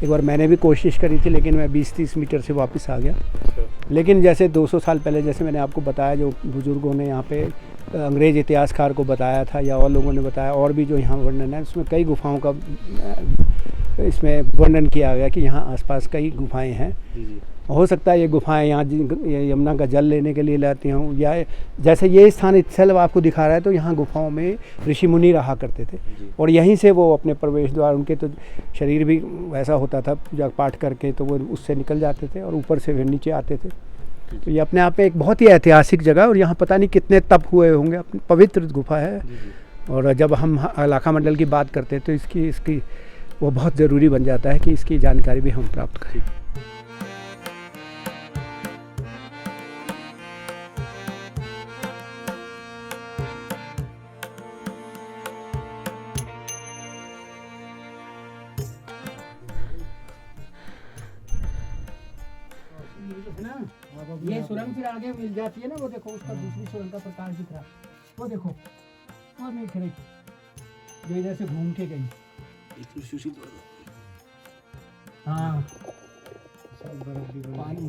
एक बार मैंने भी कोशिश करी थी, लेकिन मैं 20-30 मीटर से वापस आ गया। लेकिन जैसे 200 साल पहले, जैसे मैंने आपको बताया, जो बुज़ुर्गों ने यहाँ पे अंग्रेज़ इतिहासकार को बताया था या और लोगों ने बताया, और भी जो यहाँ वर्णन है उसमें कई गुफाओं का इसमें वर्णन किया गया कि यहाँ आसपास कई गुफाएं हैं। हो सकता है ये गुफाएं यहाँ यमुना का जल लेने के लिए लाती हूँ, या जैसे ये स्थान इत्सल्व आपको दिखा रहा है, तो यहाँ गुफाओं में ऋषि मुनि रहा करते थे और यहीं से वो अपने प्रवेश द्वार, उनके तो शरीर भी वैसा होता था पूजा पाठ करके, तो वो उससे निकल जाते थे और ऊपर से फिर नीचे आते थे। तो ये अपने आप में एक बहुत ही ऐतिहासिक जगह, और यहाँ पता नहीं कितने तप हुए होंगे, अपनी पवित्र गुफा है। और जब हम लाखा मंडल की बात करते हैं तो इसकी वो बहुत ज़रूरी बन जाता है कि इसकी जानकारी भी हम प्राप्त करें। ये सुरंग फिर आगे मिल जाती है ना, वो देखो उसका दूसरी सुरंग का प्रकाश दिख रहा, वो देखो वो नहीं खड़ी जो इधर से घूम के गई। हाँ, पानी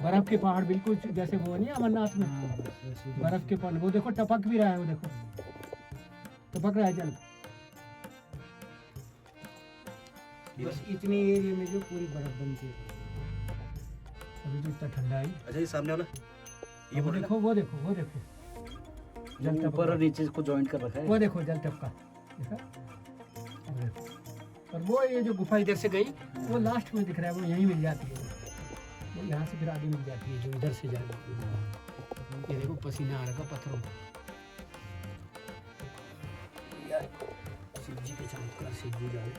बर्फ के पहाड़ बिल्कुल जैसे वो नहीं अमरनाथ में बर्फ के पहाड़, वो देखो टपक भी रहा है, वो देखो टपक रहा है जल। बस इतनी एरिया में जो पूरी बर्फ बनती है, अभी तो इतना ठंडा है। अच्छा, ये सामने वाला ये वो देखो वो देखो जल ऊपर और नीचे को जॉइंट कर रखा है, वो देखो जल टपका देखा। और वो ये जो गुफा इधर से गई वो लास्ट में दिख रहा है, वो यहीं मिल जाती है, वो यहाँ से फिर आगे मिल जाती है जो इधर से जाती है। ये देखो पसीना आ रहा पत्थरों पर, शिव जी के चमत्कार, शिव जी जाए।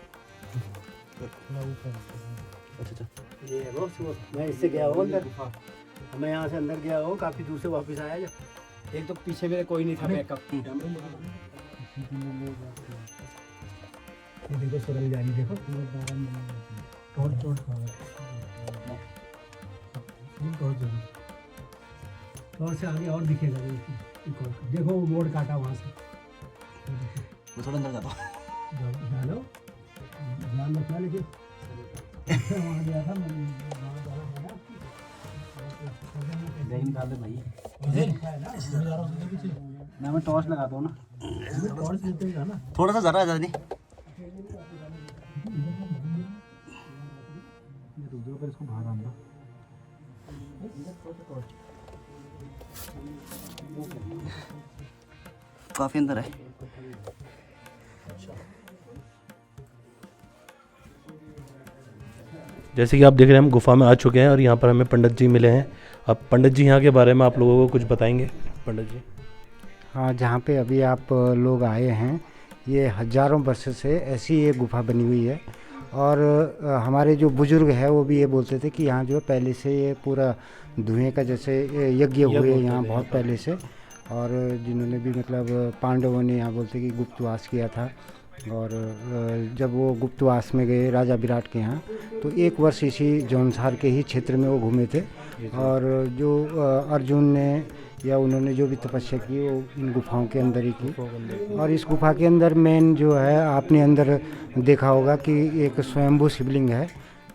अच्छा, ये है वो मैं इससे गया हूँ अंदर, मैं यहाँ से अंदर गया हूँ, काफ़ी दूर से वापस आया। जब एक तो पीछे मेरे कोई नहीं था बैकअप, ये देखो सुरंग जारी, देखो और से आगे और दिखेगा, देखो वो मोड़ काटा वहाँ से। मैं थोड़ा अंदर जाता हूँ, चलो ध्यान रखना, लेकिन वहाँ गया था भाई मैं टॉर्च लगाता हूँ ना, थोड़ा सा ज़रा ज़्यादा नहीं, इसको बाहर आना। काफ़ी अंदर है। जैसे कि आप देख रहे हैं हम गुफा में आ चुके हैं और यहाँ पर हमें पंडित जी मिले हैं। अब पंडित जी यहाँ के बारे में आप लोगों को कुछ बताएंगे। पंडित जी। हाँ, जहाँ पे अभी आप लोग आए हैं, ये हजारों वर्ष से ऐसी ये गुफा बनी हुई है। और हमारे जो बुजुर्ग है वो भी ये बोलते थे कि यहाँ जो पहले से ये पूरा धुएं का जैसे यज्ञ हुए यहाँ बहुत पहले से। और जिन्होंने भी मतलब पांडवों ने यहाँ बोलते कि गुप्तवास किया था। और जब वो गुप्तवास में गए राजा विराट के यहाँ, तो 1 वर्ष इसी जौनसार के ही क्षेत्र में वो घूमे थे। और जो अर्जुन ने या उन्होंने जो भी तपस्या की वो इन गुफाओं के अंदर ही की। और इस गुफा के अंदर मेन जो है आपने अंदर देखा होगा कि एक स्वयंभू शिवलिंग है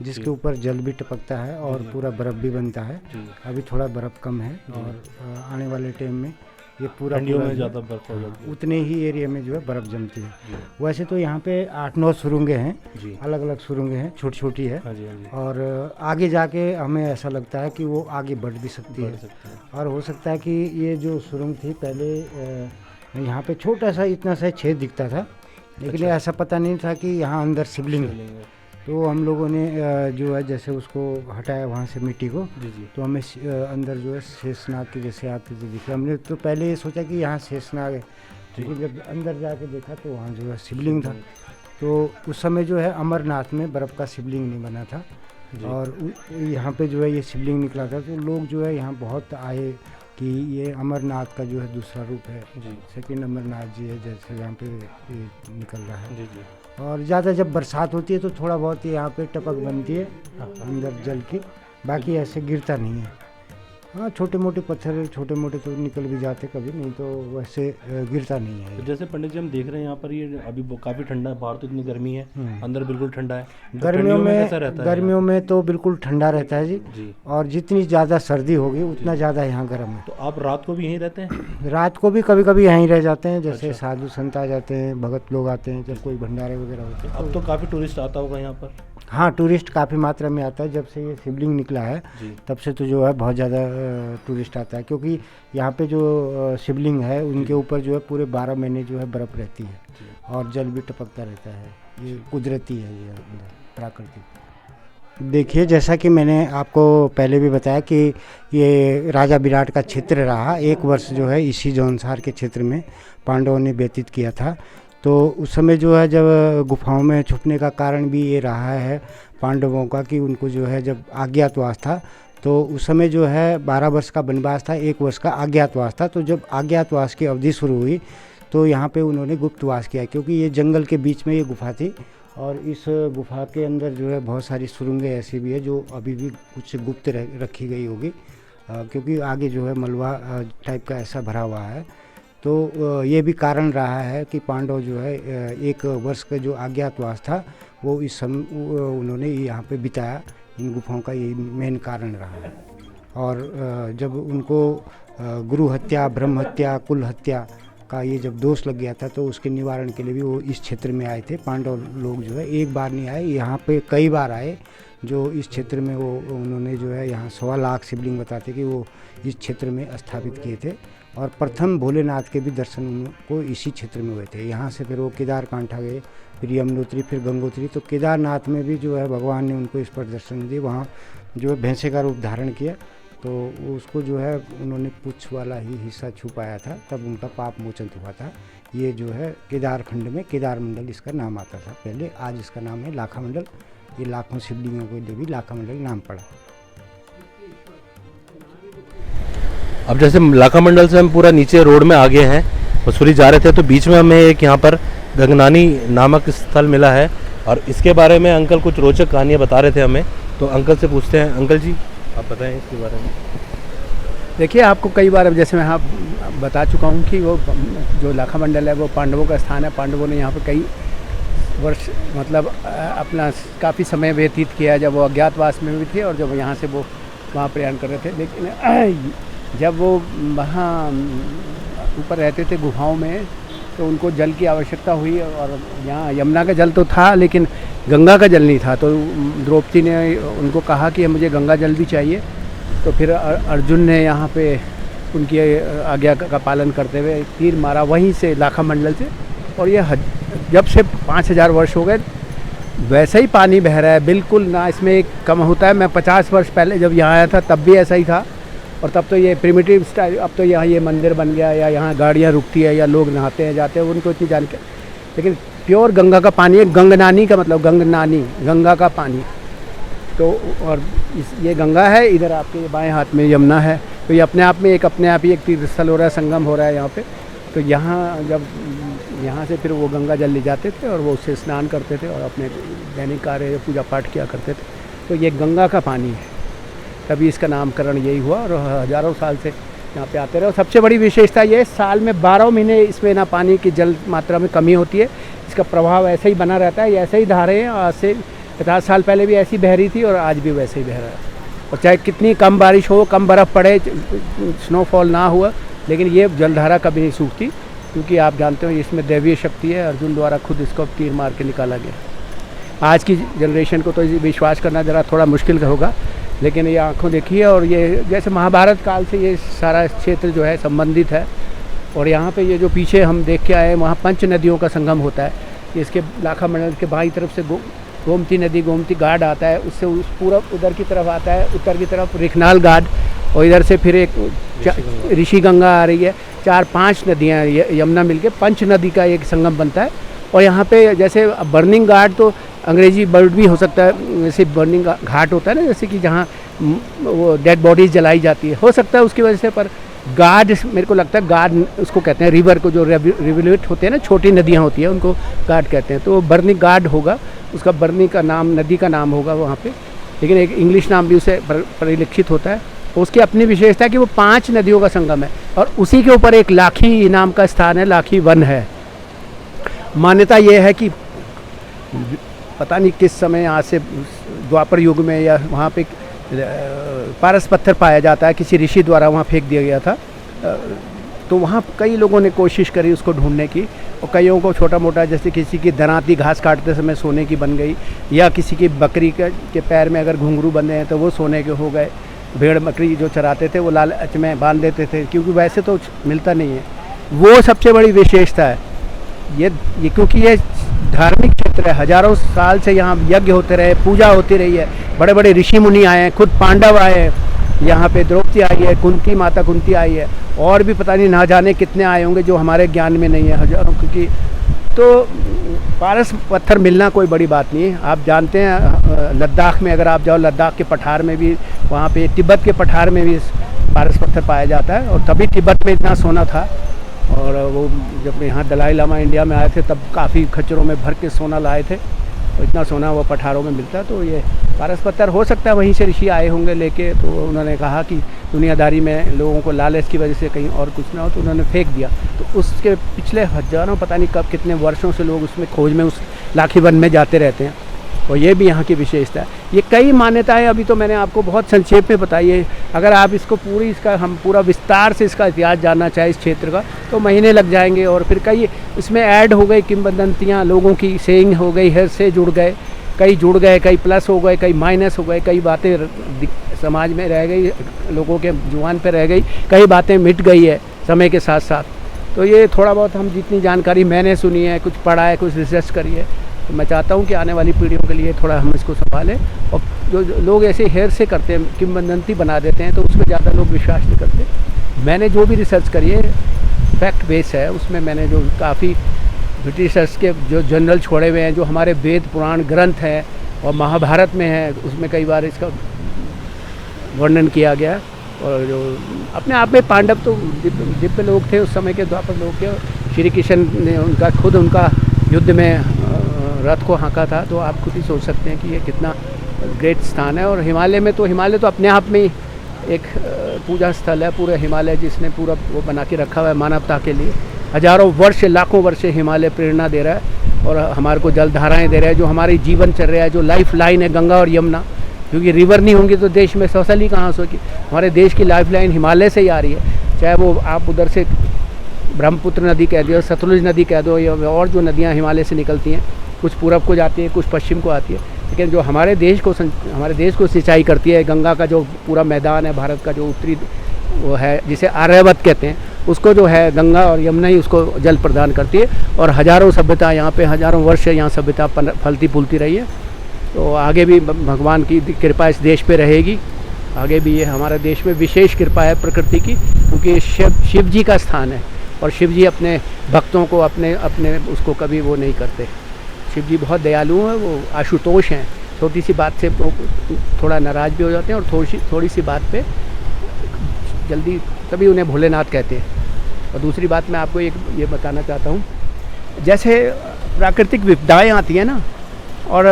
जिसके ऊपर जल भी टपकता है और पूरा बर्फ़ भी बनता है। अभी थोड़ा बर्फ़ कम है और आने वाले टाइम में ये पूरा में ज़्यादा बर्फ हो जाती है, उतने ही एरिया में जो है बर्फ़ जमती है। वैसे तो यहाँ पे 8-9 सुरंगें हैं, अलग अलग सुरंगें हैं, छोटी छोटी है। और आगे जाके हमें ऐसा लगता है कि वो आगे बढ़ भी सकती है। और हो सकता है कि ये जो सुरंग थी पहले यहाँ पे छोटा सा इतना सा छेद दिखता था, लेकिन ऐसा पता नहीं था कि यहाँ अंदर शिवलिंग है। तो हम लोगों ने जो है जैसे उसको हटाया वहाँ से मिट्टी को, तो हमें अंदर जो है शेषनाग के जैसे आते थे दिखे। हमने तो पहले ये सोचा कि यहाँ शेषनाग है, लेकिन जब अंदर जाके देखा तो वहाँ जो है शिवलिंग था। तो उस समय जो है अमरनाथ में बर्फ़ का शिवलिंग नहीं बना था और यहाँ पे जो है ये शिवलिंग निकला था। तो लोग जो है यहाँ बहुत आए कि ये अमरनाथ का जो है दूसरा रूप है, सेकंड अमरनाथ जी है जैसे यहाँ पे निकल रहा है। और ज़्यादा जब बरसात होती है तो थोड़ा बहुत यहाँ पे टपक बनती है अंदर जल की, बाकी ऐसे गिरता नहीं है। हाँ, छोटे मोटे पत्थर छोटे मोटे तो निकल भी जाते कभी, नहीं तो वैसे गिरता नहीं है। तो जैसे पंडित जी हम देख रहे हैं यहाँ पर ये अभी काफ़ी ठंडा है, बाहर तो इतनी गर्मी है, अंदर बिल्कुल ठंडा है। तो गर्मियों में कैसा रहता है? गर्मियों में तो बिल्कुल ठंडा रहता है जी। और जितनी ज़्यादा सर्दी होगी उतना ज़्यादा यहाँ गर्म है। तो आप रात को भी यहीं रहते हैं? रात को भी कभी कभी यहीं रह जाते हैं, जैसे साधु संत आ जाते हैं, भगत लोग आते हैं, जब कोई भंडारे वगैरह होते हैं। अब तो काफ़ी टूरिस्ट आता होगा यहाँ पर? हाँ, टूरिस्ट काफ़ी मात्रा में आता है। जब से ये शिवलिंग निकला है तब से तो जो है बहुत ज़्यादा टूरिस्ट आता है, क्योंकि यहाँ पे जो शिवलिंग है उनके ऊपर जो है पूरे 12 महीने जो है बर्फ़ रहती है और जल भी टपकता रहता है। ये कुदरती है, ये प्राकृतिक। देखिए, जैसा कि मैंने आपको पहले भी बताया कि ये राजा विराट का क्षेत्र रहा। 1 वर्ष जो है इसी जौनसार के क्षेत्र में पांडवों ने व्यतीत किया था। तो उस समय जो है जब गुफाओं में छुपने का कारण भी ये रहा है पांडवों का कि उनको जो है जब अज्ञातवास था, तो उस समय जो है 12 वर्ष का वनवास था, 1 वर्ष का अज्ञातवास था। तो जब अज्ञातवास की अवधि शुरू हुई तो यहाँ पे उन्होंने गुप्तवास किया, क्योंकि ये जंगल के बीच में ये गुफा थी। और इस गुफा के अंदर जो है बहुत सारी सुरंगें ऐसी भी है जो अभी भी कुछ गुप्त रखी गई होगी, क्योंकि आगे जो है मलबा टाइप का ऐसा भरा हुआ है। तो ये भी कारण रहा है कि पांडव जो है 1 वर्ष का जो अज्ञातवास था वो इस समय उन्होंने यहाँ पे बिताया। इन गुफाओं का ये मेन कारण रहा है। और जब उनको गुरु हत्या, ब्रह्म हत्या, कुल हत्या का ये जब दोष लग गया था तो उसके निवारण के लिए भी वो इस क्षेत्र में आए थे। पांडव लोग जो है एक बार नहीं आए, यहाँ पे कई बार आए। जो इस क्षेत्र में वो उन्होंने जो है यहाँ 1.25 लाख शिवलिंग बताते कि वो इस क्षेत्र में स्थापित किए थे। और प्रथम भोलेनाथ के भी दर्शन उनको इसी क्षेत्र में हुए थे। यहाँ से फिर वो केदारकांठा गए, फिर यमुनोत्री, फिर गंगोत्री। तो केदारनाथ में भी जो है भगवान ने उनको इस पर दर्शन दिए, वहाँ जो है भैंसे का रूप धारण किया। तो उसको जो है उन्होंने पुच्छ वाला ही हिस्सा छुपाया था, तब उनका पाप मोचन हुआ था। ये जो है केदारखंड में केदार मंडल इसका नाम आता था पहले, आज इसका नाम है लाखा मंडल। ये लाखों शिवलिंगों के लिए भी लाखा मंडल नाम पड़ा। अब जैसे लाखा मंडल से हम पूरा नीचे रोड में आगे हैं, मसूरी जा रहे थे, तो बीच में हमें एक यहाँ पर गंगनानी नामक स्थल मिला है और इसके बारे में अंकल कुछ रोचक कहानियाँ बता रहे थे हमें। तो अंकल से पूछते हैं। अंकल जी, आप बताएं इसके बारे में। देखिए, आपको कई बार अब जैसे मैं यहाँ बता चुका हूँ कि वो जो लाखा मंडल है वो पांडवों का स्थान है। पांडवों ने यहाँ पर कई वर्ष मतलब अपना काफ़ी समय व्यतीत किया, जब वो अज्ञातवास में भी थे और जब यहाँ से वो वहाँ प्रयाण कर रहे थे। लेकिन जब वो वहाँ ऊपर रहते थे गुफाओं में, तो उनको जल की आवश्यकता हुई। और यहाँ यमुना का जल तो था लेकिन गंगा का जल नहीं था। तो द्रौपदी ने उनको कहा कि मुझे गंगा जल भी चाहिए। तो फिर अर्जुन ने यहाँ पे उनकी आज्ञा का पालन करते हुए तीर मारा वहीं से लाखा मंडल से। और ये जब से 5000 वर्ष हो गए वैसा ही पानी बह रहा है, बिल्कुल ना इसमें एक कम होता है। मैं 50 वर्ष पहले जब यहाँ आया था तब भी ऐसा ही था, और तब तो ये प्रिमिटिव स्टाइल, अब तो यहाँ ये मंदिर बन गया या यहाँ गाड़ियाँ रुकती है या लोग नहाते हैं जाते हैं, उनको इतनी जानकारी। लेकिन प्योर गंगा का पानी है, गंगनानी का मतलब गंगनानी, गंगा का पानी। तो और ये गंगा है, इधर आपके ये बाएं हाथ में यमुना है। तो ये अपने आप ही एक तीर्थ स्थल हो रहा है, संगम हो रहा है यहाँ पे। तो यहाँ जब यहाँ से फिर वो गंगा जल ले जाते थे और वो उससे स्नान करते थे और अपने दैनिक कार्य पूजा पाठ किया करते थे। तो ये गंगा का पानी है, तभी इसका नामकरण यही हुआ और हज़ारों साल से यहाँ पे आते रहे। और सबसे बड़ी विशेषता ये, साल में 12 महीने इसमें ना पानी की जल मात्रा में कमी होती है, इसका प्रभाव ऐसे ही बना रहता है। ऐसे ही धारें आज से 50 साल पहले भी ऐसी बह रही थी और आज भी वैसे ही बह रहा है। और चाहे कितनी कम बारिश हो, कम बर्फ़ पड़े, स्नोफॉल ना हुआ, लेकिन ये जलधारा कभी नहीं सूखती, क्योंकि आप जानते हो इसमें दैवीय शक्ति है। अर्जुन द्वारा खुद इसको तीर मार के निकाला गया। आज की जनरेशन को तो विश्वास करना ज़रा थोड़ा मुश्किल होगा, लेकिन ये आंखों देखिए। और ये जैसे महाभारत काल से ये सारा क्षेत्र जो है संबंधित है। और यहाँ पे ये जो पीछे हम देख के आए, वहाँ 5 नदियों का संगम होता है। इसके लाखा मंडल के बाईं तरफ से गोमती नदी, गोमती घाट आता है, उससे उस पूरब उधर की तरफ आता है, उत्तर की तरफ रिखनाल घाट, और इधर से फिर एक ऋषि गंगा आ रही है। 4-5 नदियाँ यमुना मिलके पंच नदी का एक संगम बनता है। और यहाँ पे जैसे बर्निंग घाट तो अंग्रेजी वर्ड भी हो सकता है, जैसे बर्निंग घाट होता है ना, जैसे कि जहाँ वो डेड बॉडीज जलाई जाती है, हो सकता है उसकी वजह से। पर गाड, मेरे को लगता है गाड उसको कहते हैं, रिवर को जो रिवुलेट होते हैं ना, छोटी नदियाँ होती हैं, उनको गाड कहते हैं। तो बर्नी गाड होगा, उसका बर्नी का नाम नदी का नाम होगा वहाँ पे, लेकिन एक इंग्लिश नाम भी उसे परिलक्षित होता है। उसकी अपनी विशेषता है कि वो 5 नदियों का संगम है और उसी के ऊपर एक लाखी नाम का स्थान है, लाखी वन है। मान्यता ये है कि पता नहीं किस समय, आज से द्वापर युग में या वहाँ पे पारस पत्थर पाया जाता है, किसी ऋषि द्वारा वहाँ फेंक दिया गया था। तो वहाँ कई लोगों ने कोशिश करी उसको ढूंढने की, और कईयों को छोटा मोटा, जैसे किसी की दराती घास काटते समय सोने की बन गई, या किसी की बकरी के पैर में अगर घुंघरू बंधे हैं तो वो सोने के हो गए। भेड़ बकरी जो चराते थे वो लालच में बांध देते थे, क्योंकि वैसे तो मिलता नहीं है। वो सबसे बड़ी विशेषता है ये क्योंकि ये धार्मिक क्षेत्र है। हजारों साल से यहाँ यज्ञ होते रहे, पूजा होती रही है, बड़े बड़े ऋषि मुनि आए हैं, खुद पांडव आए हैं यहाँ पे, द्रौपदी आई है, कुंती माता कुंती आई है, और भी पता नहीं ना जाने कितने आए होंगे जो हमारे ज्ञान में नहीं है, हजारों। क्योंकि तो पारस पत्थर मिलना कोई बड़ी बात नहीं है। आप जानते हैं लद्दाख में अगर आप जाओ, लद्दाख के पठार में भी, वहाँ पे तिब्बत के पठार में भी पारस पत्थर पाया जाता है। और तभी तिब्बत में इतना सोना था। और वो जब यहाँ दलाई लामा इंडिया में आए थे तब काफ़ी खच्चरों में भर के सोना लाए थे, और इतना सोना वो पठारों में मिलता है। तो ये पारस पत्थर हो सकता है वहीं से ऋषि आए होंगे लेके। तो उन्होंने कहा कि दुनियादारी में लोगों को लालच की वजह से कहीं और कुछ ना हो, तो उन्होंने फेंक दिया। तो उसके पिछले हजारों, पता नहीं कब कितने वर्षों से लोग उसमें खोज में उस लाखी वन में जाते रहते हैं। और ये भी यहाँ की विशेषता है। ये कई मान्यताएं अभी तो मैंने आपको बहुत संक्षेप में बताई है। अगर आप इसको हम पूरा विस्तार से इसका इतिहास जानना चाहें इस क्षेत्र का, तो महीने लग जाएंगे। और फिर कई इसमें ऐड हो गई किंवदंतियाँ, लोगों की सेइंग हो गई, हेर से जुड़ गए, कई जुड़ गए, कई प्लस हो गए, कई माइनस हो गए, कई बातें समाज में रह गई, लोगों के जुबान पर रह गई, कई बातें मिट गई है समय के साथ साथ। तो ये थोड़ा बहुत हम जितनी जानकारी मैंने सुनी है, कुछ पढ़ा है, कुछ रिसर्च करी है, तो मैं चाहता हूँ कि आने वाली पीढ़ियों के लिए थोड़ा हम इसको संभालें। और जो लोग ऐसे हेर से करते हैं, किंवदंती बना देते हैं, तो उसमें ज़्यादा लोग विश्वास नहीं करते। मैंने जो भी रिसर्च करी है फैक्ट बेस है, उसमें मैंने जो काफ़ी ब्रिटिशर्स के जो जनरल छोड़े हुए हैं, जो हमारे वेद पुराण ग्रंथ हैं और महाभारत में है, उसमें कई बार इसका वर्णन किया गया। और जो अपने आप में पांडव तो दिव्य लोग थे, उस समय के द्वापर लोग थे। श्री कृष्ण ने उनका युद्ध में रथ को हाँका था। तो आप खुद ही सोच सकते हैं कि ये कितना ग्रेट स्थान है। और हिमालय तो अपने आप में एक पूजा स्थल है, पूरे हिमालय जिसने पूरा वो बना के रखा हुआ है मानवता के लिए। हजारों वर्ष, लाखों वर्ष हिमालय प्रेरणा दे रहा है और हमारे को जलधाराएं दे रहा है, जो हमारी जीवन चल रहा है, जो लाइफ लाइन है गंगा और यमुना। क्योंकि रिवर नहीं होंगी तो देश में फसल ही कहाँ से होगी। हमारे देश की लाइफ लाइन हिमालय से ही आ रही है, चाहे वो आप उधर से ब्रह्मपुत्र नदी कह दो, सतलुज नदी कह दो, या और जो नदियाँ हिमालय से निकलती हैं, कुछ पूरब को जाती है, कुछ पश्चिम को आती है। लेकिन जो हमारे देश को सिंचाई करती है, गंगा का जो पूरा मैदान है, भारत का जो उत्तरी वो है, जिसे आर्यवत कहते हैं, उसको जो है गंगा और यमुना ही उसको जल प्रदान करती है। और हजारों सभ्यता यहाँ पे, हजारों वर्ष से यहाँ सभ्यता फलती फूलती रही है। तो आगे भी भगवान की कृपा इस देश पे रहेगी। आगे भी ये हमारे देश में विशेष कृपा है प्रकृति की, क्योंकि शिव जी का स्थान है और शिव जी अपने भक्तों को अपने उसको कभी वो नहीं करते। शिव जी बहुत दयालु हैं, वो आशुतोष हैं, छोटी सी बात से वो थोड़ा नाराज़ भी हो जाते हैं, और थोड़ी सी बात पे जल्दी, तभी उन्हें भोलेनाथ कहते हैं। और दूसरी बात मैं आपको ये बताना चाहता हूँ, जैसे प्राकृतिक विपदाएँ आती हैं ना, और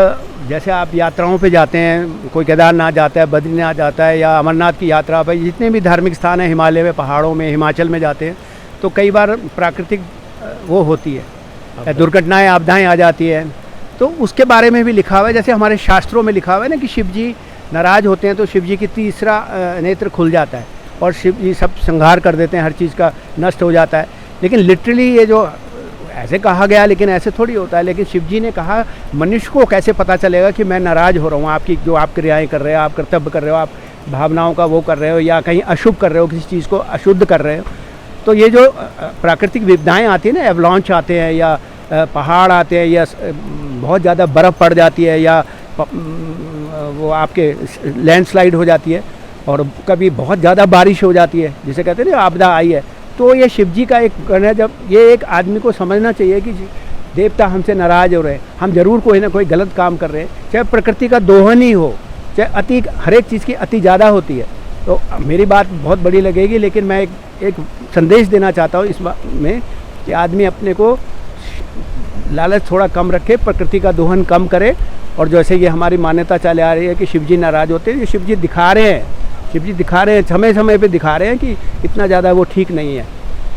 जैसे आप यात्राओं पे जाते हैं, कोई केदारनाथ जाता है, बद्रीनाथ जाता है, या अमरनाथ की यात्रा पर, जितने भी धार्मिक स्थान हैं हिमालय में, पहाड़ों में, हिमाचल में जाते हैं, तो कई बार प्राकृतिक वो होती है, दुर्घटनाएं, आपदाएं आ जाती है। तो उसके बारे में भी लिखा हुआ है, जैसे हमारे शास्त्रों में लिखा हुआ है ना कि शिव जी नाराज़ होते हैं तो शिव जी की तीसरा नेत्र खुल जाता है और शिव जी सब संहार कर देते हैं, हर चीज़ का नष्ट हो जाता है। लेकिन लिटरली ये जो ऐसे कहा गया, लेकिन ऐसे थोड़ी होता है। लेकिन शिव जी ने कहा, मनुष्य को कैसे पता चलेगा कि मैं नाराज़ हो रहा हूँ, आपकी जो आप क्रियाएँ कर रहे हो, आप कर्तव्य कर रहे हो, आप भावनाओं का वो कर रहे हो, या कहीं अशुभ कर रहे हो, किसी चीज़ को अशुद्ध कर रहे हो। तो ये जो प्राकृतिक विपदाएँ आती है ना, एवलांच आते हैं, या पहाड़ आते हैं, या बहुत ज़्यादा बर्फ़ पड़ जाती है, या वो आपके लैंडस्लाइड हो जाती है, और कभी बहुत ज़्यादा बारिश हो जाती है, जिसे कहते हैं ना आपदा आई है, तो ये शिव जी का एक गण है। जब ये एक आदमी को समझना चाहिए कि देवता हमसे नाराज़ हो रहे हैं, हम ज़रूर कोई ना कोई गलत काम कर रहे हैं, चाहे प्रकृति का दोहन ही हो, चाहे अति, हर एक चीज़ की अति ज़्यादा होती है। तो मेरी बात बहुत बड़ी लगेगी, लेकिन मैं एक संदेश देना चाहता हूँ इस बात में कि आदमी अपने को लालच थोड़ा कम रखे, प्रकृति का दोहन कम करे। और जैसे ये हमारी मान्यता चले आ रही है कि शिव जी नाराज़ होते हैं, ये शिव जी दिखा रहे हैं, शिव जी दिखा रहे हैं, समय समय पे दिखा रहे हैं कि इतना ज़्यादा वो ठीक नहीं है।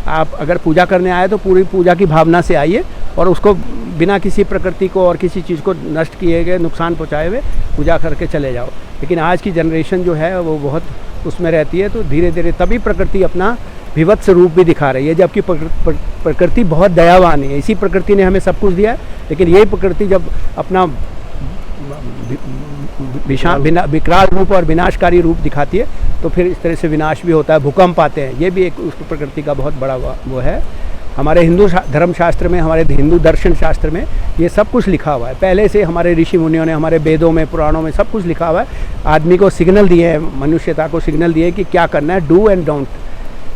आप अगर पूजा करने आए तो पूरी पूजा की भावना से आइए, और उसको बिना किसी प्रकृति को और किसी चीज़ को नष्ट किए गए, नुकसान पहुँचाए हुए पूजा करके चले जाओ। लेकिन आज की जनरेशन जो है वो बहुत उसमें रहती है, तो धीरे धीरे तभी प्रकृति अपना विभत्स रूप भी दिखा रही है, जबकि प्रकृति बहुत दयावान है। इसी प्रकृति ने हमें सब कुछ दिया है, लेकिन यही प्रकृति जब अपना विकराल रूप और विनाशकारी रूप दिखाती है, तो फिर इस तरह से विनाश भी होता है, भूकंप आते हैं। ये भी एक उस प्रकृति का बहुत बड़ा वो है। हमारे हिंदू धर्मशास्त्र में, हमारे हिंदू दर्शन शास्त्र में ये सब कुछ लिखा हुआ है। पहले से हमारे ऋषि मुनियों ने, हमारे वेदों में, पुराणों में सब कुछ लिखा हुआ है। आदमी को सिग्नल दिए हैं, मनुष्यता को सिग्नल दिए कि क्या करना है, डू एंड डोंट।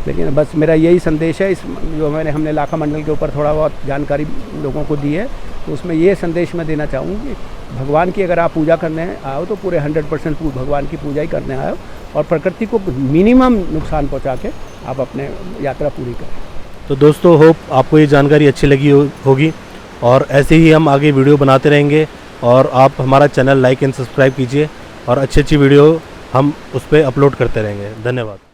लेकिन बस मेरा यही संदेश है, इस जो हमने लाखा मंडल के ऊपर थोड़ा बहुत जानकारी लोगों को दी है, तो उसमें ये संदेश मैं देना चाहूँगी कि भगवान की अगर आप पूजा करने आओ तो पूरे 100% भगवान की पूजा ही करने आओ, और प्रकृति को मिनिमम नुकसान पहुँचा के आप अपने यात्रा पूरी करें। तो दोस्तों, होप आपको ये जानकारी अच्छी लगी होगी, और ऐसे ही हम आगे वीडियो बनाते रहेंगे, और आप हमारा चैनल लाइक एंड सब्सक्राइब कीजिए, और अच्छी वीडियो हम उस पर अपलोड करते रहेंगे। धन्यवाद।